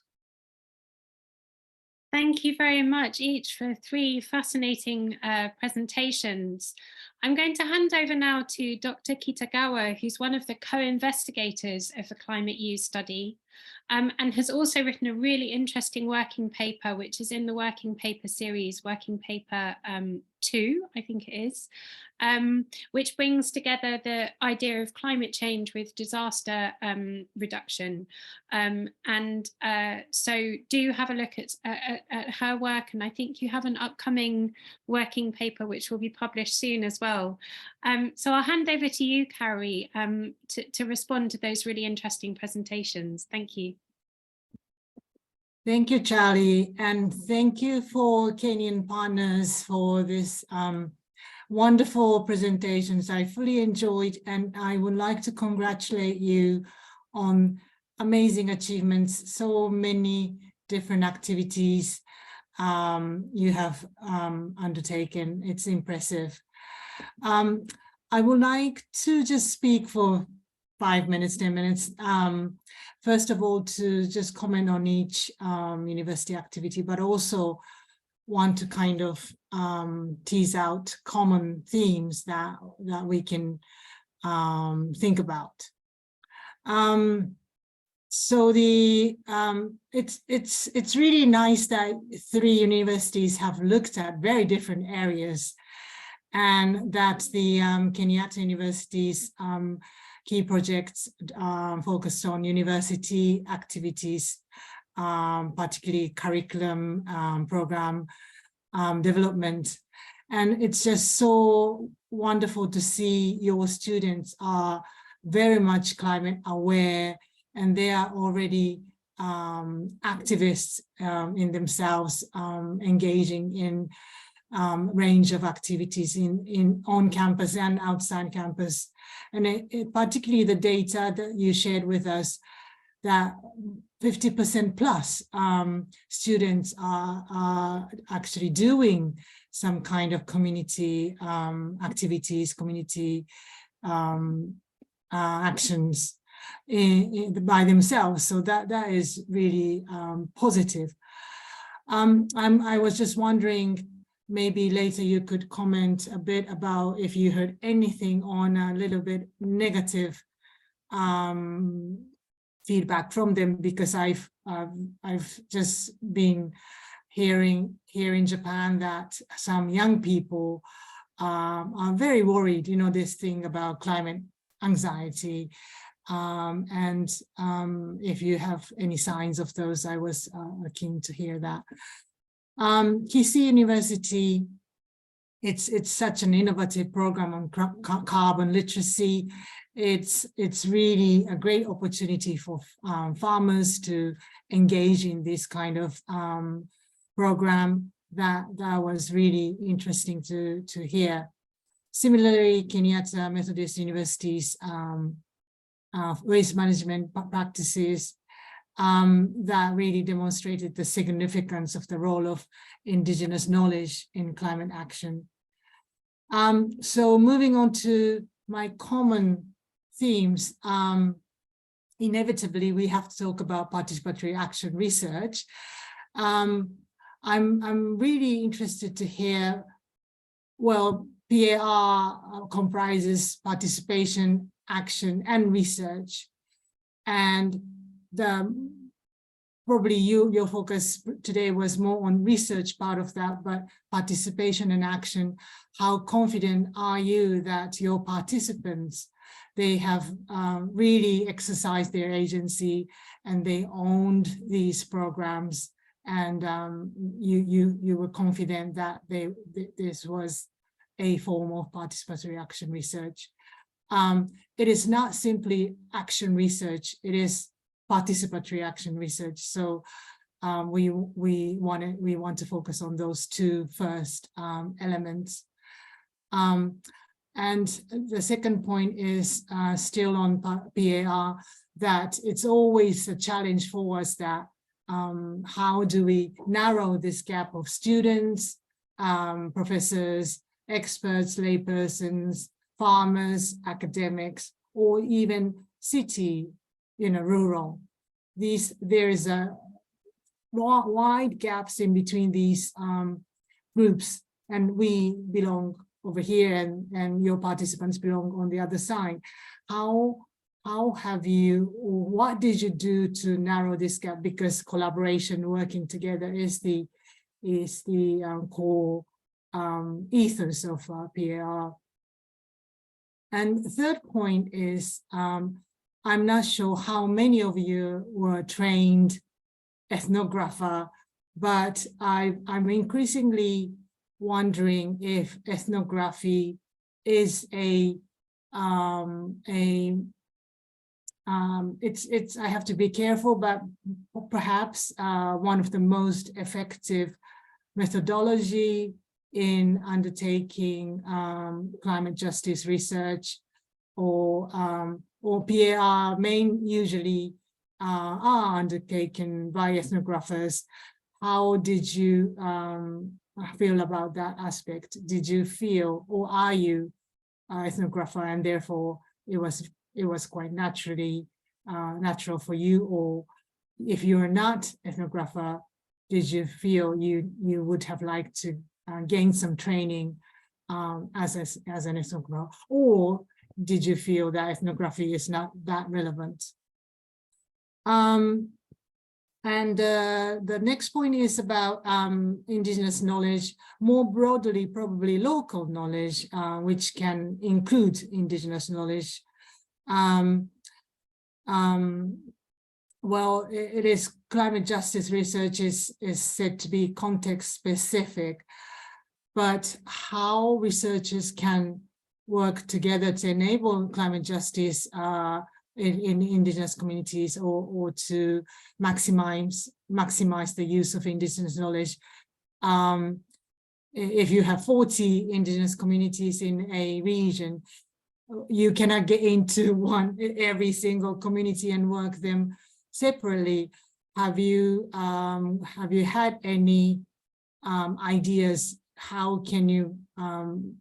S2: Thank you very much each for 3 fascinating presentations. I'm going to hand over now to Dr. Kitagawa, who's one of the co-investigators of the Climate U study, and has also written a really interesting working paper, which is in the working paper series, working paper 2, I think it is, which brings together the idea of climate change with disaster reduction. So do have a look at her work, and I think you have an upcoming working paper which will be published soon as well. So I'll hand over to you, Carrie, to respond to those really interesting presentations. Thank you.
S6: Thank you, Charlie, and thank you for Kenyan partners for this wonderful presentations. I fully enjoyed, and I would like to congratulate you on amazing achievements, so many different activities you have undertaken. It's impressive. I would like to just speak for 5 minutes, 10 minutes. First of all, to just comment on each university activity, but also want to kind of tease out common themes that we can think about. So it's really nice that 3 universities have looked at very different areas, and that the Kenyatta University's key projects focused on university activities, particularly curriculum, program development. And it's just so wonderful to see your students are very much climate aware, and they are already activists in themselves, engaging in range of activities on campus and outside campus. And particularly the data that you shared with us, that 50% plus students are actually doing some kind of community activities, community actions by themselves. So that is really positive. I was just wondering, maybe later you could comment a bit about if you heard anything on a little bit negative feedback from them, because I've just been hearing here in Japan that some young people are very worried, this thing about climate anxiety. And if you have any signs of those, I was keen to hear that. Kisii University, it's such an innovative program on carbon literacy. It's really a great opportunity for farmers to engage in this kind of program. That was really interesting to hear. Similarly, Kenyatta Methodist University's waste management practices that really demonstrated the significance of the role of indigenous knowledge in climate action. So moving on to my common themes, inevitably we have to talk about participatory action research. I'm really interested to hear, well, PAR comprises participation, action, and research. And probably your focus today was more on research part of that, but participation and action, how confident are you that your participants, they have really exercised their agency and they owned these programs, and you were confident that this was a form of participatory action research? It is not simply action research, it is participatory action research. So we want to focus on those two first elements. And the second point is still on PAR, that it's always a challenge for us that how do we narrow this gap of students, professors, experts, laypersons, farmers, academics, or even city, rural. There is a wide gaps in between these groups, and we belong over here, and your participants belong on the other side. How have you, or what did you do to narrow this gap? Because collaboration, working together, is the core ethos of PAR. And the third point is, I'm not sure how many of you were trained ethnographer, but I'm increasingly wondering if ethnography is a I have to be careful, but perhaps one of the most effective methodology in undertaking climate justice research, or PAR usually are undertaken by ethnographers. How did you feel about that aspect? Did you feel, or are you an ethnographer, and therefore it was quite natural for you? Or if you're not ethnographer, did you feel you would have liked to gain some training as an ethnographer, or did you feel that ethnography is not that relevant? And the next point is about indigenous knowledge, more broadly, probably local knowledge, which can include indigenous knowledge. Well, it is climate justice research is said to be context specific, but how researchers can work together to enable climate justice in indigenous communities, or to maximize the use of indigenous knowledge. If you have 40 indigenous communities in a region, you cannot get into every single community and work them separately. Have you had any ideas? How can you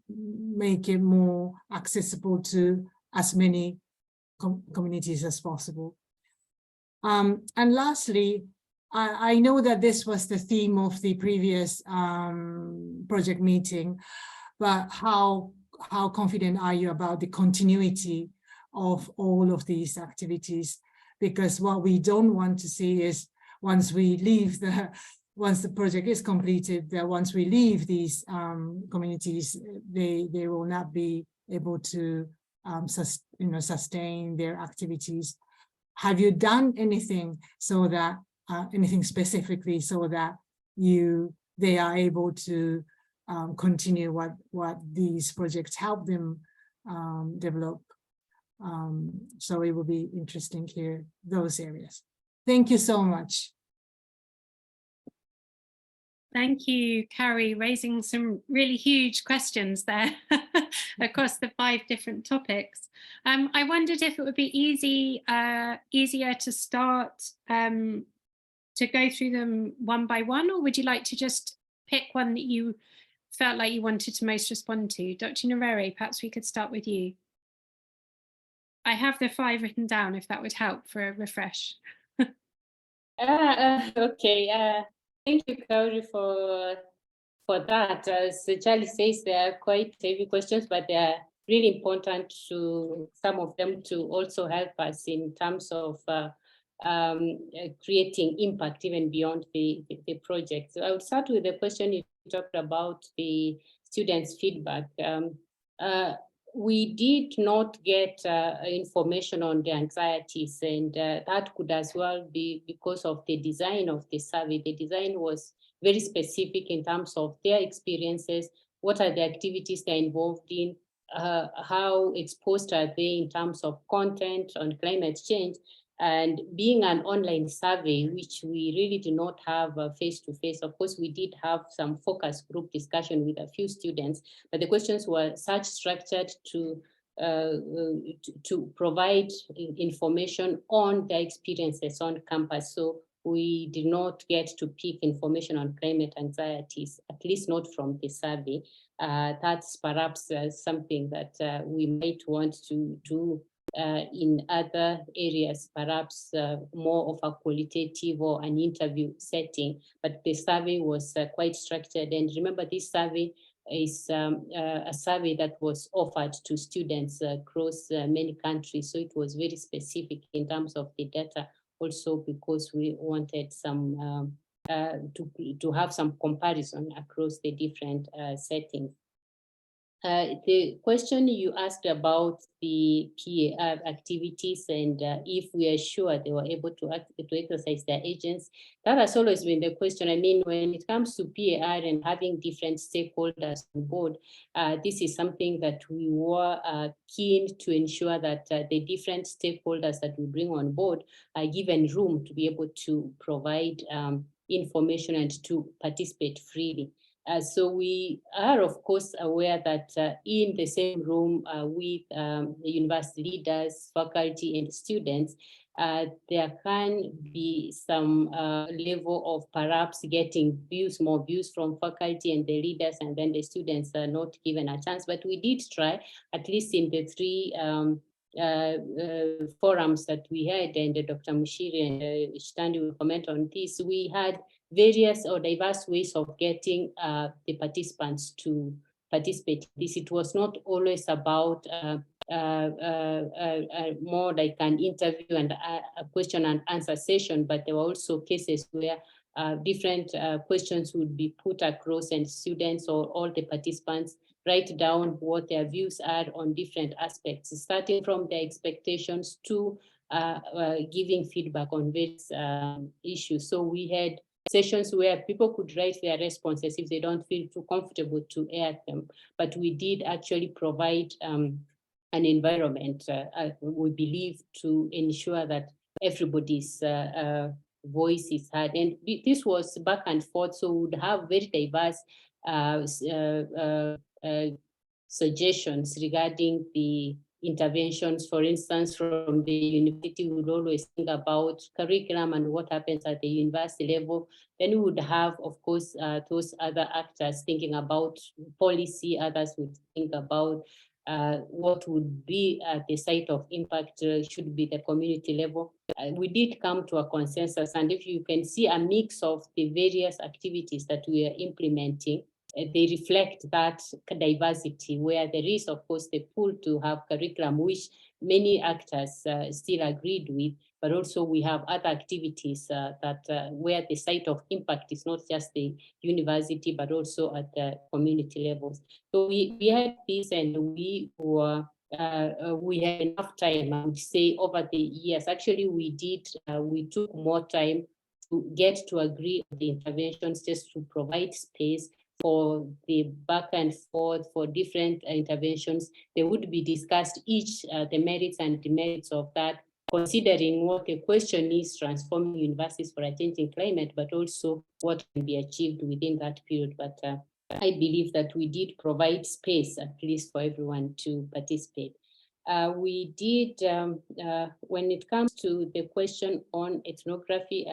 S6: make it more accessible to as many communities as possible? And lastly, I know that this was the theme of the previous project meeting, but how confident are you about the continuity of all of these activities? Because what we don't want to see is once the project is completed, that once we leave these communities, they will not be able to sustain their activities. Have you done anything so that anything specifically so that they are able to continue what these projects help them develop? So it will be interesting to hear those areas. Thank you so much.
S2: Thank you, Carrie, raising some really huge questions there across the 5 different topics. I wondered if it would be easier to start to go through them one by one, or would you like to just pick one that you felt like you wanted to most respond to? Dr. Nyerere, perhaps we could start with you. I have the 5 written down if that would help for a refresh.
S1: Okay. Thank you, Kauri, for that. As Charlie says, they are quite heavy questions, but they are really important to some of them to also help us in terms of creating impact even beyond the project. So I would start with the question you talked about, the students' feedback. We did not get information on the anxieties, and that could as well be because of the design of the survey. The design was very specific in terms of their experiences, what are the activities they're involved in, how exposed are they in terms of content on climate change. And being an online survey, which we really do not have face-to-face, of course, we did have some focus group discussion with a few students, but the questions were such structured to provide information on their experiences on campus. So we did not get to pick information on climate anxieties, at least not from the survey. That's perhaps something that we might want to do in other areas, perhaps more of a qualitative or an interview setting, but the survey was quite structured. And remember, this survey is a survey that was offered to students across many countries. So it was very specific in terms of the data, also because we wanted some to have some comparison across the different settings. The question you asked about the PAR activities and if we are sure they were able to exercise their agents, that has always been the question. I mean, when it comes to PAR and having different stakeholders on board, this is something that we were keen to ensure that the different stakeholders that we bring on board are given room to be able to provide information and to participate freely. So we are, of course, aware that in the same room with the university leaders, faculty, and students, there can be some level of perhaps getting more views from faculty and the leaders, and then the students are not given a chance. But we did try, at least in the three forums that we had, and Dr. Mushiri and Chitandi will comment on this, we had various or diverse ways of getting the participants to participate. This, it was not always about more like an interview and a question and answer session, but there were also cases where different questions would be put across, and students or all the participants write down what their views are on different aspects, starting from their expectations to giving feedback on various issues. So we had sessions where people could write their responses if they don't feel too comfortable to air them. But we did actually provide an environment, we believe, to ensure that everybody's voice is heard. And this was back and forth, so we would have very diverse suggestions regarding the interventions. For instance, from the university, we would always think about curriculum and what happens at the university level. Then we would have, of course, those other actors thinking about policy. Others would think about what would be the site of impact should be the community level. We did come to a consensus, and if you can see a mix of the various activities that we are implementing, they reflect that diversity, where there is, of course, the pull to have curriculum, which many actors still agreed with, but also we have other activities that where the site of impact is not just the university, but also at the community levels. So we had this, and we had enough time, I would say, over the years. Actually, we took more time to get to agree on the interventions, just to provide space for the back and forth for different interventions. They would be discussed, each the merits and demerits of that, considering what the question is, transforming universities for a changing climate, but also what can be achieved within that period. But I believe that we did provide space, at least, for everyone to participate. We did, when it comes to the question on ethnography,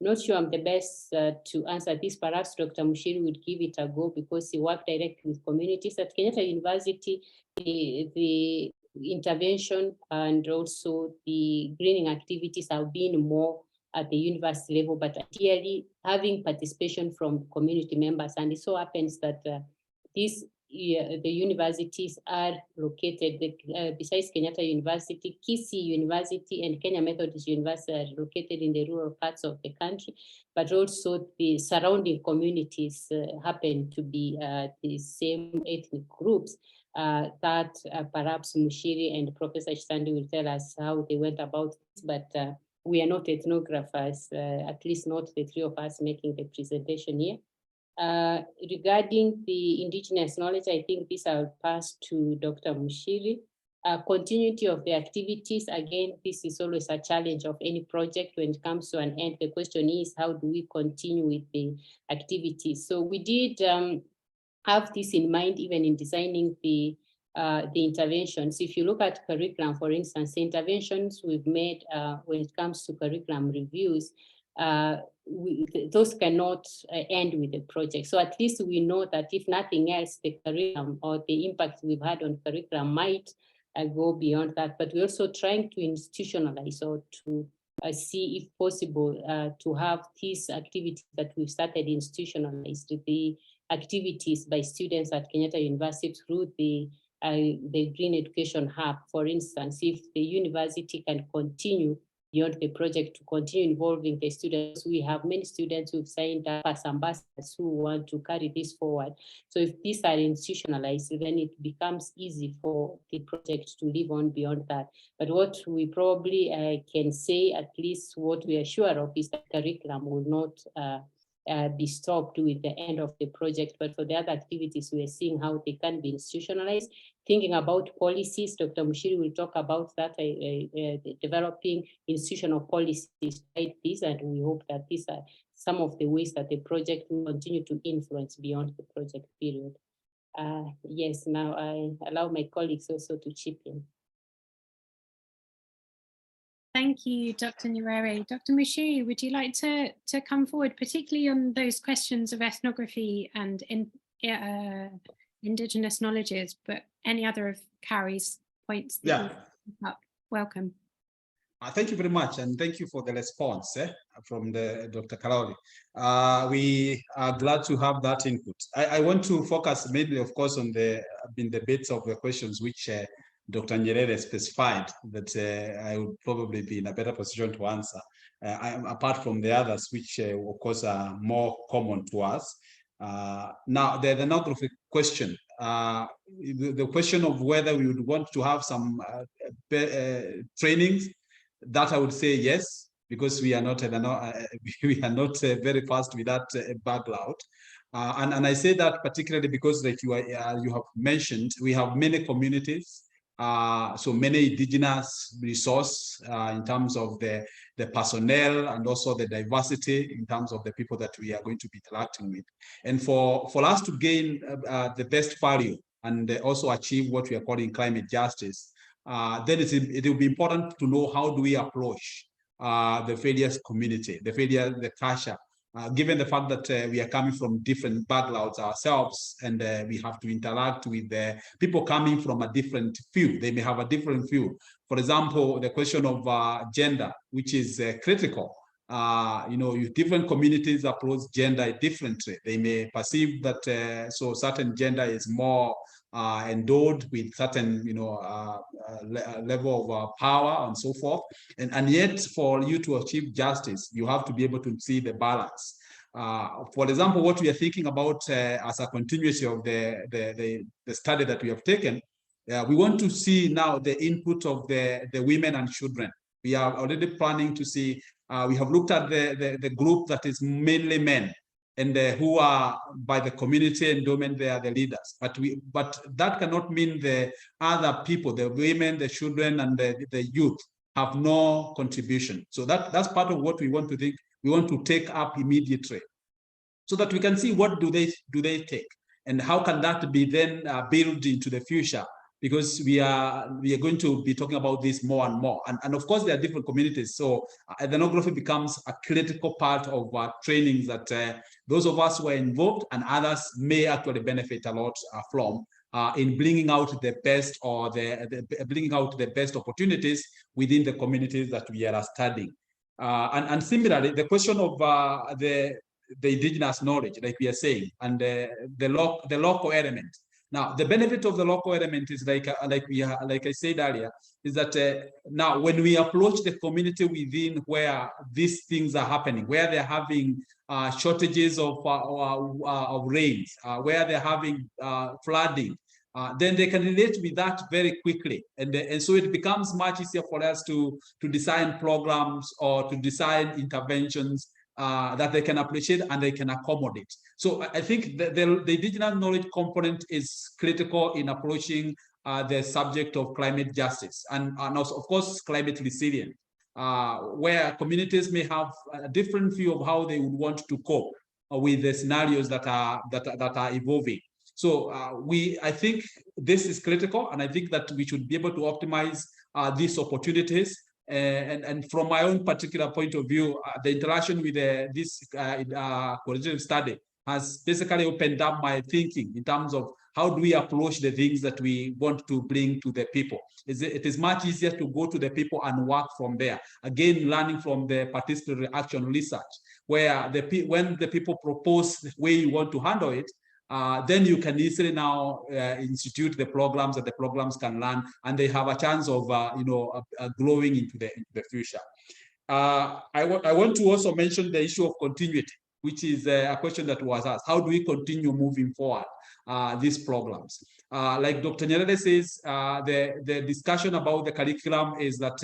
S1: not sure I'm the best to answer this. Perhaps Dr. Mushiri would give it a go, because he worked directly with communities at Kenyatta University. The intervention and also the greening activities have been more at the university level, but ideally having participation from community members. And it so happens that the universities are located, besides Kenyatta University, Kisii University and Kenya Methodist University are located in the rural parts of the country, but also the surrounding communities happen to be the same ethnic groups that perhaps Mushiri and Professor Chitandi will tell us how they went about this, but we are not ethnographers, at least not the three of us making the presentation here. Regarding the indigenous knowledge, I think this I'll pass to Dr. Mushiri. Continuity of the activities, again, this is always a challenge of any project when it comes to an end. The question is, how do we continue with the activities? So we did have this in mind, even in designing the interventions. If you look at curriculum, for instance, the interventions we've made when it comes to curriculum reviews, those cannot end with the project. So at least we know that if nothing else, the curriculum or the impact we've had on curriculum might go beyond that. But we're also trying to institutionalize, or to see if possible to have these activities that we've started institutionalized, the activities by students at Kenyatta University through the Green Education Hub. For instance, if the university can continue beyond the project to continue involving the students. We have many students who've signed up as ambassadors who want to carry this forward. So if these are institutionalized, then it becomes easy for the project to live on beyond that. But what we probably can say, at least what we are sure of, is that curriculum will not be stopped with the end of the project. But for the other activities, we are seeing how they can be institutionalized. Thinking about policies, Dr. Mushiri will talk about that, developing institutional policies like this, and we hope that these are some of the ways that the project will continue to influence beyond the project period. Yes, now I allow my colleagues also to chip in.
S2: Thank you, Dr. Nyerere. Dr. Mushiri, would you like to come forward, particularly on those questions of ethnography and indigenous knowledges, but any other of Carrie's points that you pick up? Welcome.
S5: Thank you very much, and thank you for the response from Dr. Kalauri. We are glad to have that input. I want to focus mainly, of course, on the bits of the questions which Dr. Nyerere specified that I would probably be in a better position to answer, apart from the others, which of course are more common to us. Now, the ethnography question, the question of whether we would want to have some trainings, that I would say yes, because we are not very fast with that background. And I say that particularly because, like you have mentioned, we have many communities, so many indigenous resource in terms of the personnel, and also the diversity in terms of the people that we are going to be interacting with. And for us to gain the best value and also achieve what we are calling climate justice, then it will be important to know how do we approach the various community, the culture, given the fact that we are coming from different backgrounds ourselves, and we have to interact with the people coming from a different field. They may have a different view. For example, the question of gender, which is critical. Different communities approach gender differently. They may perceive that so certain gender is more endowed with certain, level of power and so forth. And yet, for you to achieve justice, you have to be able to see the balance. For example, what we are thinking about as a continuity of the study that we have taken, we want to see now the input of the women and children. We are already planning to see, we have looked at the group that is mainly men, and who are by the community endowment, they are the leaders. But that cannot mean the other people, the women, the children, and the youth have no contribution. So that's part of what we want to think. We want to take up immediately, so that we can see what do they take, and how can that be then built into the future. Because we are going to be talking about this more and more. And of course, there are different communities. So ethnography becomes a critical part of trainings that those of us who are involved and others may actually benefit a lot from in bringing out the best, or bringing out the best opportunities within the communities that we are studying. And similarly, the question of the indigenous knowledge, like we are saying, and the local element. Now, the benefit of the local element is like I said earlier, is that now when we approach the community within where these things are happening, where they're having shortages of rains, where they're having flooding, then they can relate with that very quickly. And so it becomes much easier for us to design programs or to design interventions that they can appreciate and they can accommodate. So I think the indigenous knowledge component is critical in approaching the subject of climate justice, and also, of course, climate resilience, where communities may have a different view of how they would want to cope with the scenarios that are evolving. So I think this is critical, and I think that we should be able to optimize these opportunities. And from my own particular point of view, the interaction with this qualitative study has basically opened up my thinking in terms of how do we approach the things that we want to bring to the people. It is much easier to go to the people and work from there. Again, learning from the participatory action research, where when the people propose the way you want to handle it, then you can easily now institute the programs that the programs can learn, and they have a chance of growing into the future. I want to also mention the issue of continuity, which is a question that was asked. How do we continue moving forward these programs? Like Dr. Nyerere says, the discussion about the curriculum is that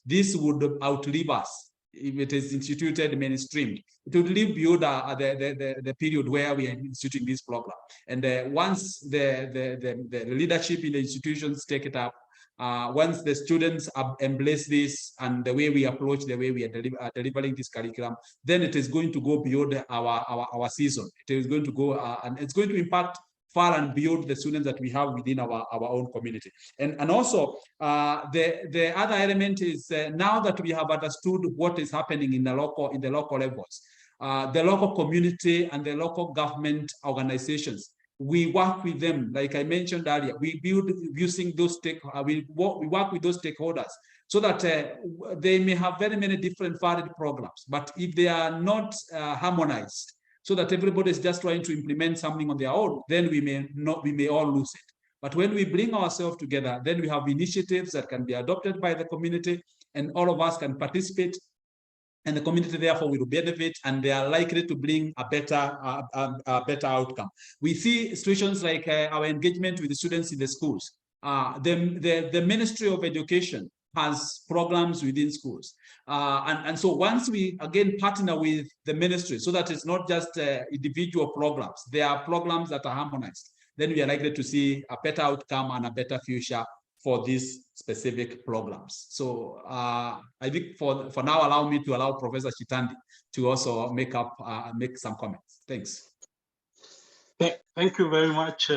S5: this would outlive us if it is instituted mainstreamed. It would live beyond the period where we are instituting this program. And once the leadership in the institutions take it up, once the students embrace this and the way we approach, the way we are delivering this curriculum, then it is going to go beyond our season. It is going to go and it's going to impact far and beyond the students that we have within our own community. And also the other element is now that we have understood what is happening in the local levels, the local community and the local government organizations, we work with them, like I mentioned earlier. We build using those we work with those stakeholders so that they may have very many different varied programs, but if they are not harmonized, so that everybody is just trying to implement something on their own, then we may all lose it. But when we bring ourselves together, then we have initiatives that can be adopted by the community, and all of us can participate, and the community therefore will benefit, and they are likely to bring a better outcome. We see situations like our engagement with the students in the schools. The Ministry of Education has programs within schools. And so once we again partner with the ministry, so that it's not just individual programs, there are programs that are harmonized, then we are likely to see a better outcome and a better future for these specific programs. So I think for now, allow me to allow Professor Chitandi to also make some comments. Thanks.
S4: Thank you very much,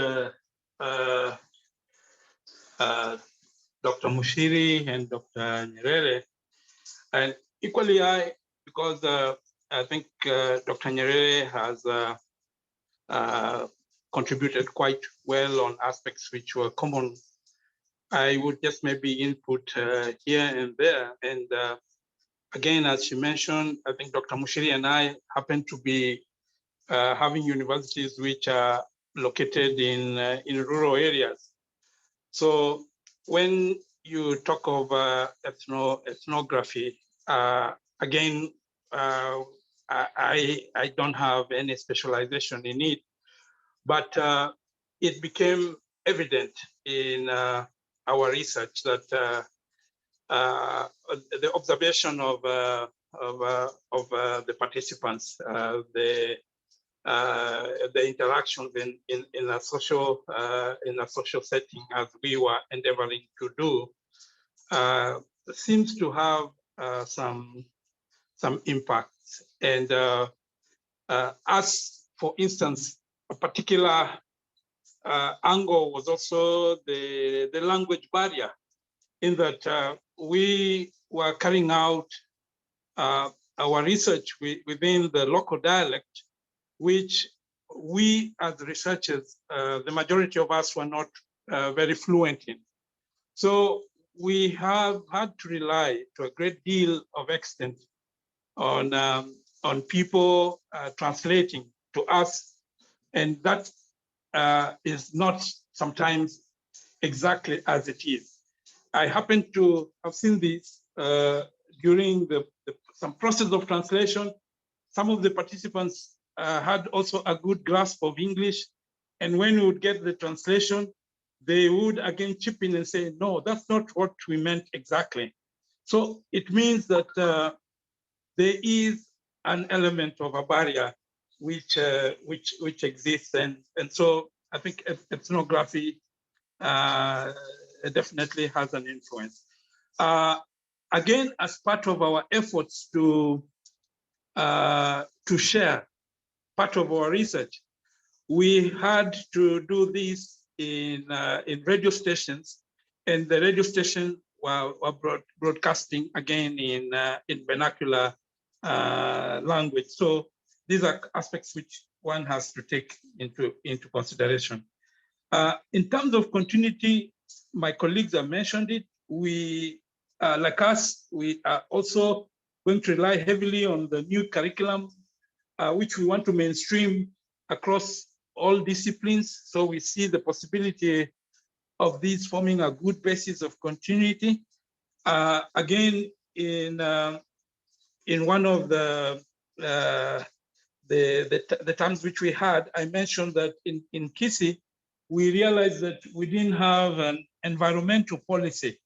S4: Dr. Mushiri and Dr. Nyerere. And equally, because I think Dr. Nyerere has contributed quite well on aspects which were common, I would just maybe input here and there. And again, as she mentioned, I think Dr. Mushiri and I happen to be having universities which are located in rural areas. So when you talk of ethnography, again, I don't have any specialization in it, but it became evident in our research that the observation of the participants, the interactions in a social setting, as we were endeavoring to do, seems to have some impacts. And as, for instance, a particular angle was also the language barrier, in that we were carrying out our research within the local dialect, which we as researchers, the majority of us were not very fluent in. So we have had to rely to a great deal of extent on people translating to us, and that is not sometimes exactly as it is. I happen to have seen this during some process of translation. Some of the participants had also a good grasp of English, and when we would get the translation, they would again chip in and say, no, that's not what we meant exactly. So it means that there is an element of a barrier which exists, and so I think ethnography definitely has an influence. Again, as part of our efforts to share part of our research, we had to do this in radio stations, and the radio station were broadcasting again in vernacular language. So these are aspects which one has to take into consideration. In terms of continuity, my colleagues have mentioned it. We, like us, we are also going to rely heavily on the new curriculum, which we want to mainstream across all disciplines. So we see the possibility of these forming a good basis of continuity. Again, in one of the terms which we had, I mentioned that in Kisi, we realized that we didn't have an environmental policy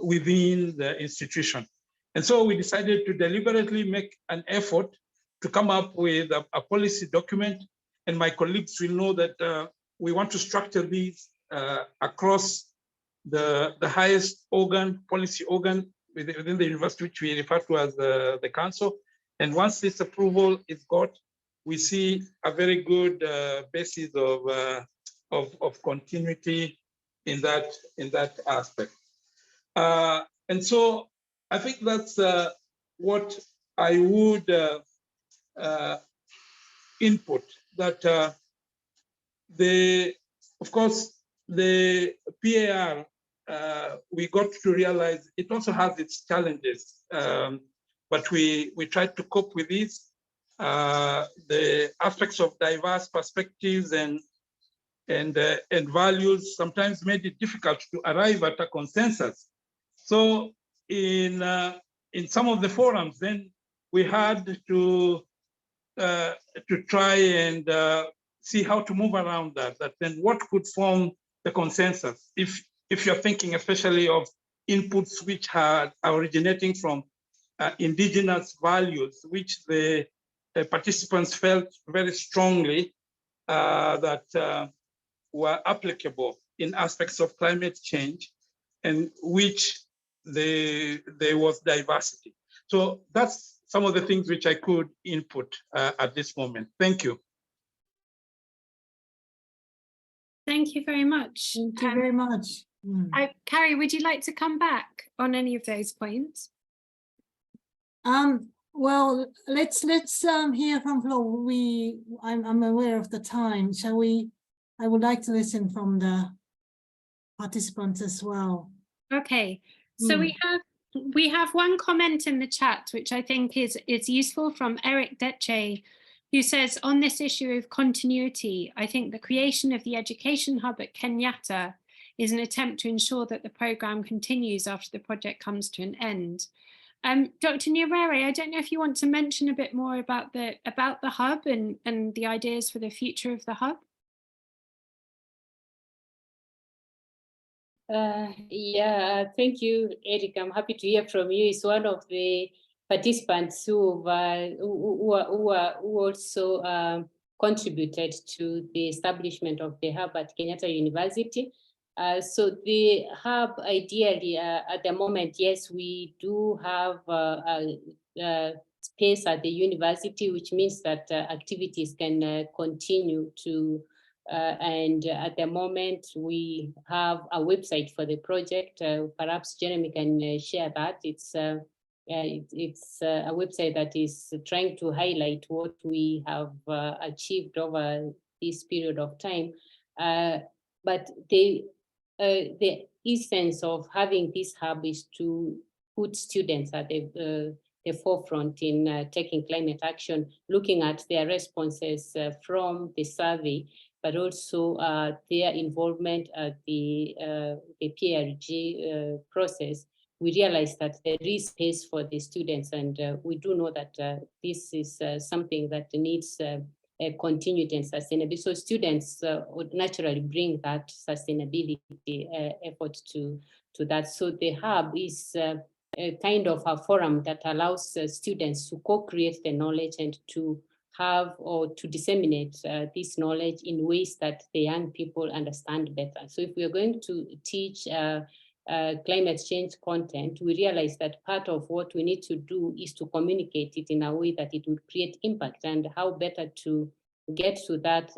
S4: within the institution. And so we decided to deliberately make an effort to come up with a policy document. And my colleagues will know that we want to structure these across the highest organ, policy organ within the university, which we refer to as the council. And once this approval is got, we see a very good basis of continuity in that aspect. And so I think that's what I would input, that of course, the PAR, we got to realize it also has its challenges, but we tried to cope with these. The aspects of diverse perspectives and values sometimes made it difficult to arrive at a consensus. So in some of the forums, then we had to try and see how to move around that then what could form the consensus. If you're thinking especially of inputs which are originating from indigenous values, which the participants felt very strongly that were applicable in aspects of climate change, and which there was diversity. So that's some of the things which I could input at this moment. Thank you.
S2: Thank you very much.
S6: Thank you very much.
S2: Carrie, would you like to come back on any of those points?
S6: Well, let's hear from Flo. I'm aware of the time. Shall we? I would like to listen from the participants as well.
S2: Okay, so we have one comment in the chat which I think is useful, from Eric Deche, who says, on this issue of continuity, I think the creation of the Education Hub at Kenyatta is an attempt to ensure that the programme continues after the project comes to an end. Dr. Nyerere, I don't know if you want to mention a bit more about the hub and the ideas for the future of the hub.
S1: Yeah, thank you, Eric. I'm happy to hear from you. He's one of the participants who also contributed to the establishment of the hub at Kenyatta University. So the hub, ideally, at the moment, yes, we do have a space at the university, which means that activities can continue to and at the moment, we have a website for the project. Perhaps Jeremy can share that. It's a website that is trying to highlight what we have achieved over this period of time. But the essence of having this hub is to put students at the forefront in taking climate action, looking at their responses from the survey, but also their involvement at the PRG process. We realize that there is space for the students, and we do know that this is something that needs continuity and sustainability. So students would naturally bring that sustainability effort to that. So the hub is a kind of a forum that allows students to co-create the knowledge and to have or to disseminate this knowledge in ways that the young people understand better. So if we are going to teach climate change content, we realize that part of what we need to do is to communicate it in a way that it would create impact, and how better to get to that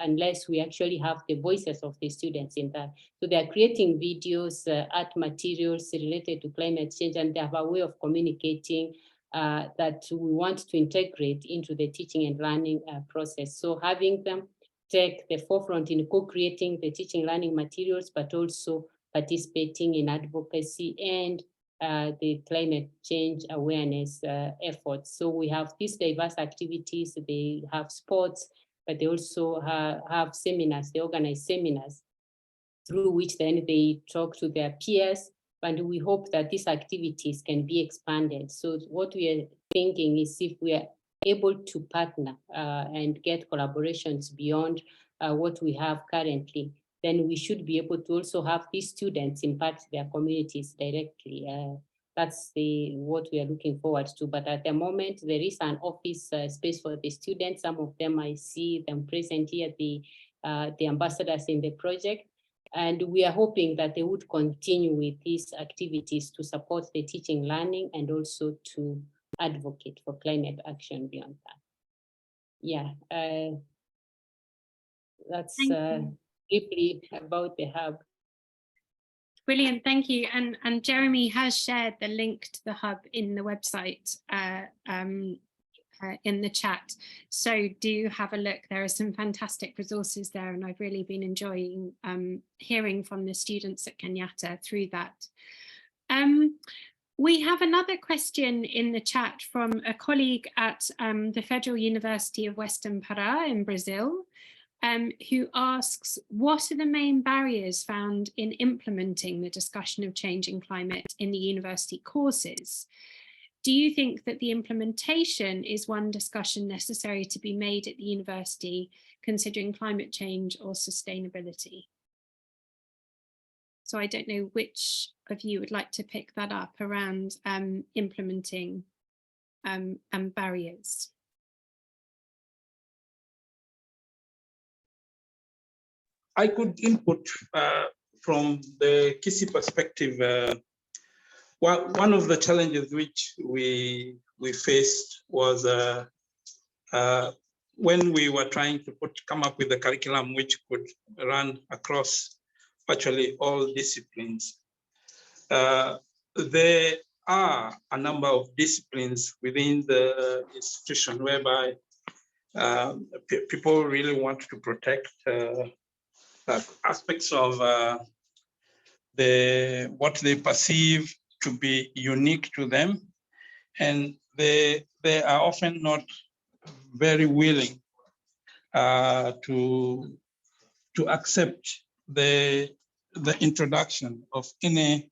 S1: unless we actually have the voices of the students in that. So they are creating videos, art materials related to climate change, and they have a way of communicating that we want to integrate into the teaching and learning process. So having them take the forefront in co-creating the teaching learning materials, but also participating in advocacy and the climate change awareness efforts. So we have these diverse activities. They have sports, but they also have seminars, they organize seminars through which then they talk to their peers, and we hope that these activities can be expanded. So what we are thinking is if we are able to partner and get collaborations beyond what we have currently, then we should be able to also have these students impact their communities directly. That's what we are looking forward to. But at the moment, there is an office space for the students. Some of them, I see them present here, the ambassadors in the project. And we are hoping that they would continue with these activities to support the teaching, learning, and also to advocate for climate action beyond that. Yeah, that's briefly about the hub.
S2: Brilliant, thank you. And Jeremy has shared the link to the hub in the website in the chat. So do have a look. There are some fantastic resources there, and I've really been enjoying hearing from the students at Kenyatta through that. We have another question in the chat from a colleague at the Federal University of Western Pará in Brazil, who asks, what are the main barriers found in implementing the discussion of changing climate in the university courses? Do you think that the implementation is one discussion necessary to be made at the university, considering climate change or sustainability? So I don't know which of you would like to pick that up around implementing barriers.
S4: I could input from the KISI perspective. One of the challenges which we faced was when we were trying to come up with a curriculum which could run across virtually all disciplines. There are a number of disciplines within the institution whereby people really want to protect aspects of what they perceive to be unique to them, and they are often not very willing to accept the introduction of any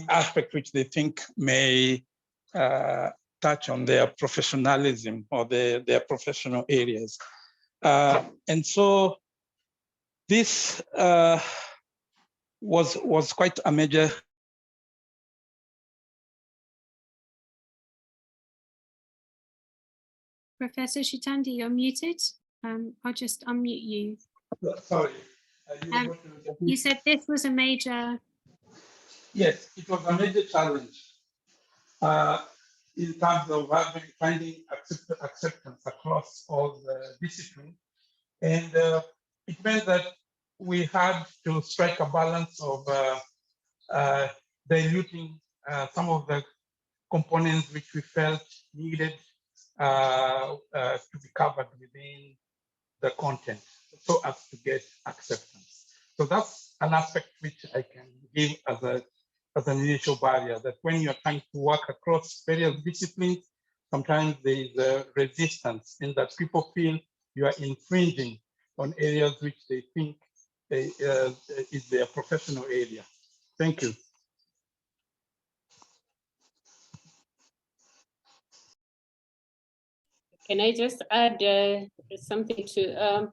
S4: aspect which they think may touch on their professionalism or their professional areas. And so this was quite a major
S2: Professor Chitandi, you're muted. I'll just unmute you.
S4: Sorry.
S2: You said this was a major...
S4: Yes, it was a major challenge in terms of finding acceptance across all the disciplines. And it meant that we had to strike a balance of diluting some of the components which we felt needed to be covered within the content so as to get acceptance. So that's an aspect which I can give as an initial barrier, that when you're trying to work across various disciplines, sometimes there is a resistance in that people feel you are infringing on areas which they think is their professional area. Thank you.
S1: Can I just add something to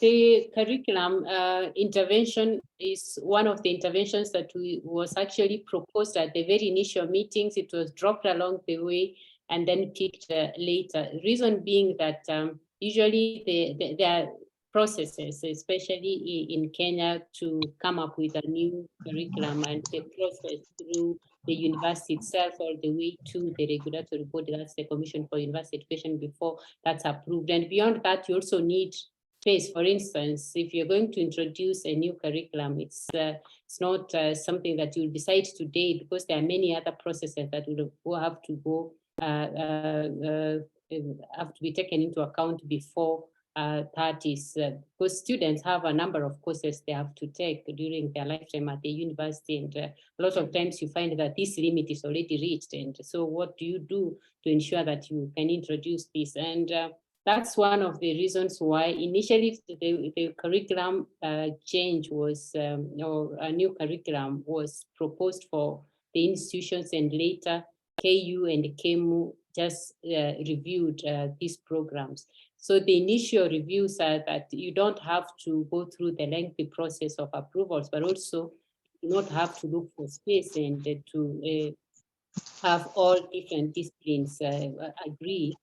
S1: the curriculum intervention is one of the interventions that was actually proposed at the very initial meetings. It was dropped along the way and then picked later. Reason being that usually there are processes, especially in Kenya, to come up with a new curriculum, and the process through the university itself all the way to the regulatory body, that's the Commission for University Education, before that's approved. And beyond that, you also need space. For instance, if you're going to introduce a new curriculum, it's not something that you'll decide today, because there are many other processes that will have to go, have to be taken into account before that is, because students have a number of courses they have to take during their lifetime at the university, and a lot of times you find that this limit is already reached. And so what do you do to ensure that you can introduce this? And that's one of the reasons why initially the curriculum change was, or a new curriculum was proposed for the institutions, and later KU and KEMU just reviewed these programs. So the initial reviews are that you don't have to go through the lengthy process of approvals, but also you not have to look for space and to have all different disciplines agree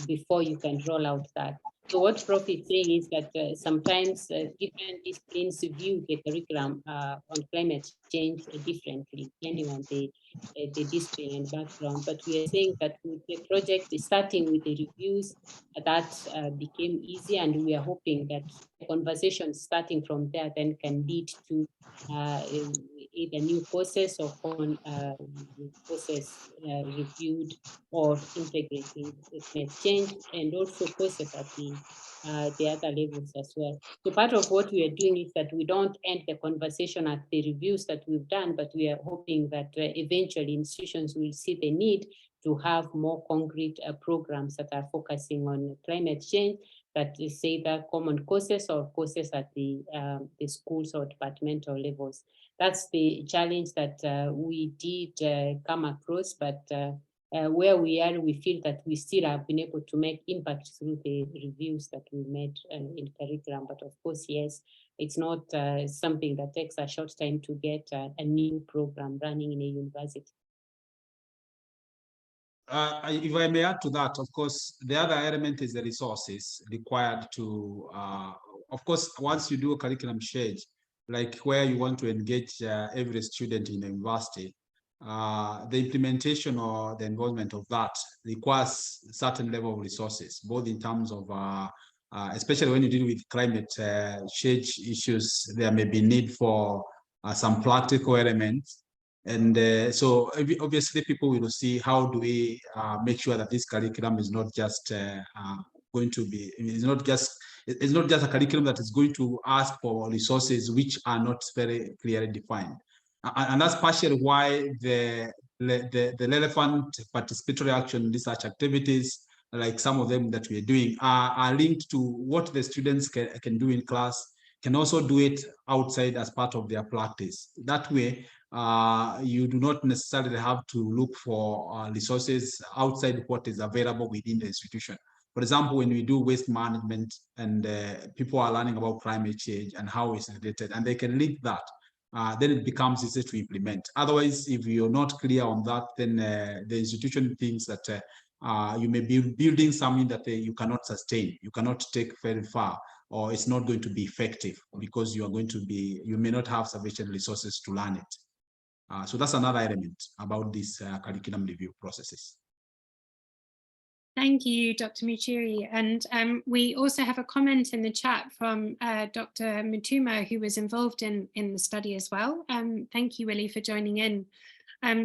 S1: before you can roll out that. So what Prof is saying is that sometimes different disciplines view the curriculum on climate change differently, depending on the discipline and background. But we are saying that with the project starting with the reviews, that became easy, and we are hoping that the conversations starting from there then can lead to either new courses or courses reviewed or integrating climate change, and also courses at the other levels as well. So part of what we are doing is that we don't end the conversation at the reviews that we've done, but we are hoping that eventually institutions will see the need to have more concrete programs that are focusing on climate change, that is either common courses or courses at the schools or departmental levels. That's the challenge that we did come across, but where we are, we feel that we still have been able to make impact through the reviews that we made in curriculum. But of course, yes, it's not something that takes a short time to get a new program running in a university.
S5: If I may add to that, of course, the other element is the resources required to, of course, once you do a curriculum change, like where you want to engage every student in the university, the implementation or the involvement of that requires a certain level of resources, both in terms of, especially when you deal with climate change issues, there may be need for some practical elements. And so obviously people will see how do we make sure that this curriculum is not just going to be, it's not just a curriculum that is going to ask for resources which are not very clearly defined. And that's partially why the relevant participatory action research activities, like some of them that we are doing, are linked to what the students can do in class, can also do it outside as part of their practice. That way, you do not necessarily have to look for resources outside what is available within the institution. For example, when we do waste management and people are learning about climate change and how it's related, and they can link that, then it becomes easy to implement. Otherwise, if you're not clear on that, then the institution thinks that you may be building something that you cannot sustain, you cannot take very far, or it's not going to be effective because you may not have sufficient resources to learn it. So that's another element about these curriculum review processes.
S2: Thank you, Dr. Muchiri. And we also have a comment in the chat from Dr. Mutuma, who was involved in the study as well. Thank you, Willie, for joining in.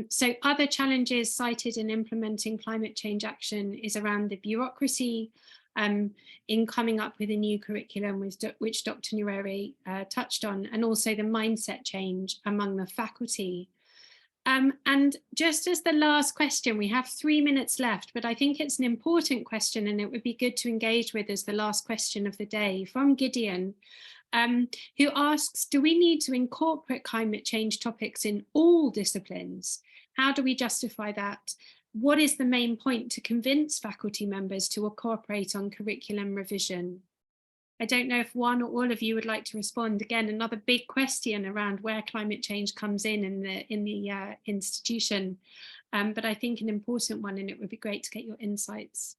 S2: So other challenges cited in implementing climate change action is around the bureaucracy in coming up with a new curriculum, which Dr. Nyerere touched on, and also the mindset change among the faculty. And just as the last question, we have 3 minutes left, but I think it's an important question and it would be good to engage with as the last question of the day from Gideon, who asks, do we need to incorporate climate change topics in all disciplines? How do we justify that? What is the main point to convince faculty members to cooperate on curriculum revision? I don't know if one or all of you would like to respond. Again, another big question around where climate change comes in the institution, but I think an important one, and it would be great to get your insights.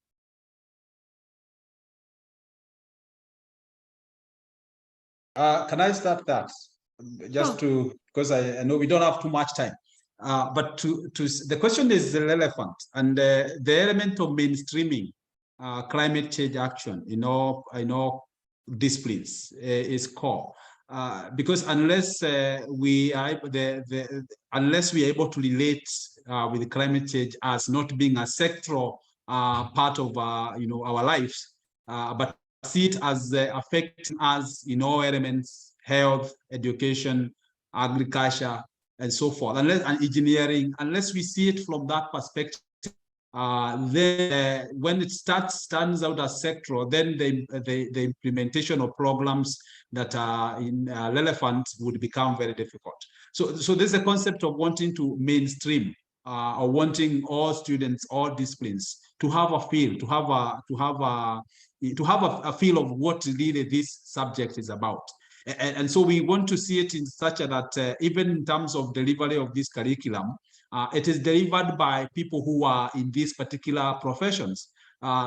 S5: Can I start that? Just to, because I know we don't have too much time. But the question is relevant, and the element of mainstreaming climate change action in all disciplines is core, because unless we are able to relate with climate change as not being a sectoral part of our lives, but see it as affecting us in all elements: health, education, agriculture, and so forth, and engineering. Unless we see it from that perspective, then when it stands out as sectoral, then the implementation of programs that are relevant would become very difficult. So there's a concept of wanting to mainstream or wanting all students, all disciplines to have a feel, to have a feel of what really this subject is about. And so we want to see it in such that even in terms of delivery of this curriculum, it is delivered by people who are in these particular professions,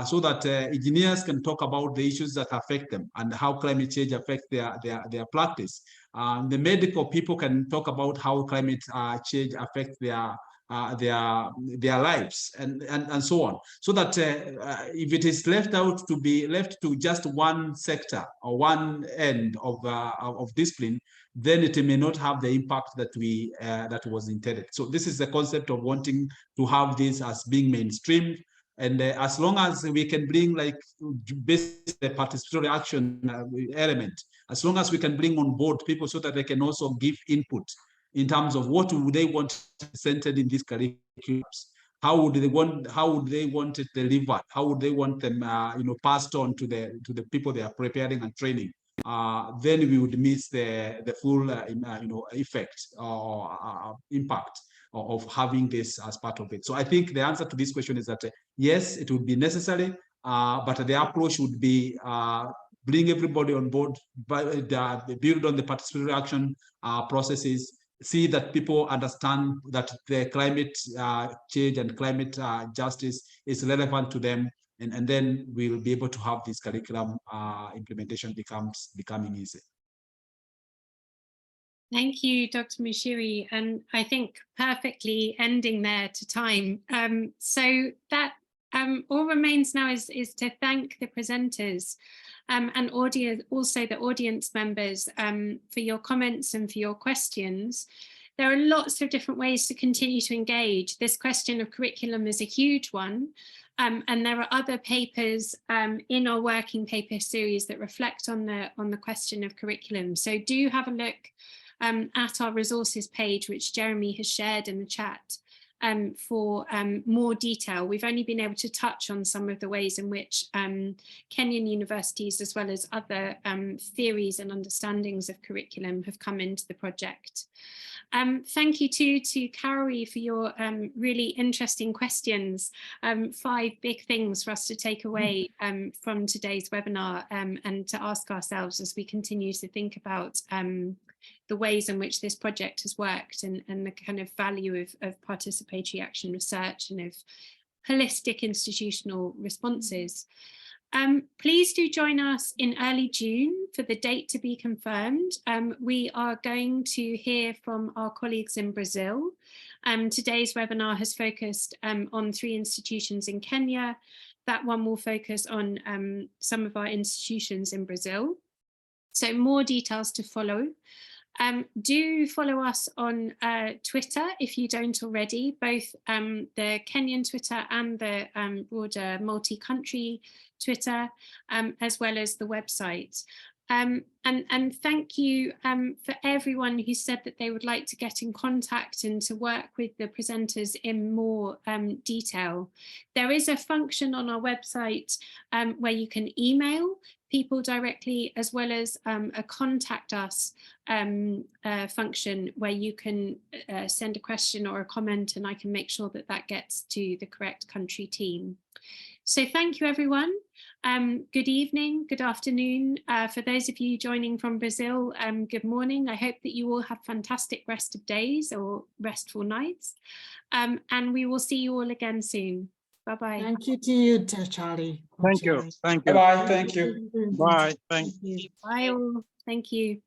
S5: so that engineers can talk about the issues that affect them and how climate change affects their practice. The medical people can talk about how climate change affects their lives and so on, so that if it is left to just one sector or one end of discipline, then it may not have the impact that was intended. So this is the concept of wanting to have this as being mainstreamed. And as long as we can bring like the participatory action element, as long as we can bring on board people so that they can also give input in terms of what would they want centered in these curriculums, how would they want it delivered, how would they want them passed on to the people they are preparing and training, then we would miss the full effect or impact of having this as part of it. So I think the answer to this question is that yes, it would be necessary, but the approach would be bring everybody on board, build on the participatory action processes, see that people understand that the climate change and climate justice is relevant to them, and then we'll be able to have this curriculum implementation becoming easy.
S2: Thank you, Dr. Mushiri, and I think perfectly ending there to time. So that all remains now is to thank the presenters and also the audience members for your comments and for your questions. There are lots of different ways to continue to engage. This question of curriculum is a huge one. And there are other papers in our working paper series that reflect on the question of curriculum. So do have a look at our resources page, which Jeremy has shared in the chat, for more detail. We've only been able to touch on some of the ways in which Kenyan universities, as well as other theories and understandings of curriculum, have come into the project. Thank you too to Kaori for your really interesting questions. 5 big things for us to take away from today's webinar and to ask ourselves as we continue to think about the ways in which this project has worked and the kind of value of participatory action research and of holistic institutional responses. Please do join us in early June for the date to be confirmed. We are going to hear from our colleagues in Brazil. Today's webinar has focused on 3 institutions in Kenya. That one will focus on some of our institutions in Brazil. So more details to follow. Do follow us on Twitter if you don't already, both the Kenyan Twitter and the broader multi-country Twitter, as well as the website. And thank you for everyone who said that they would like to get in contact and to work with the presenters in more detail. There is a function on our website where you can email people directly, as well as a contact us function where you can send a question or a comment, and I can make sure that that gets to the correct country team. So thank you, everyone. Good evening, good afternoon. For those of you joining from Brazil, good morning. I hope that you all have fantastic rest of days or restful nights. And we will see you all again soon. Bye-bye.
S6: Thank you to you, Charlie.
S3: Thank you. Thank you.
S5: Bye-bye. Thank you.
S3: Bye. Thank you.
S2: Bye all. Thank you.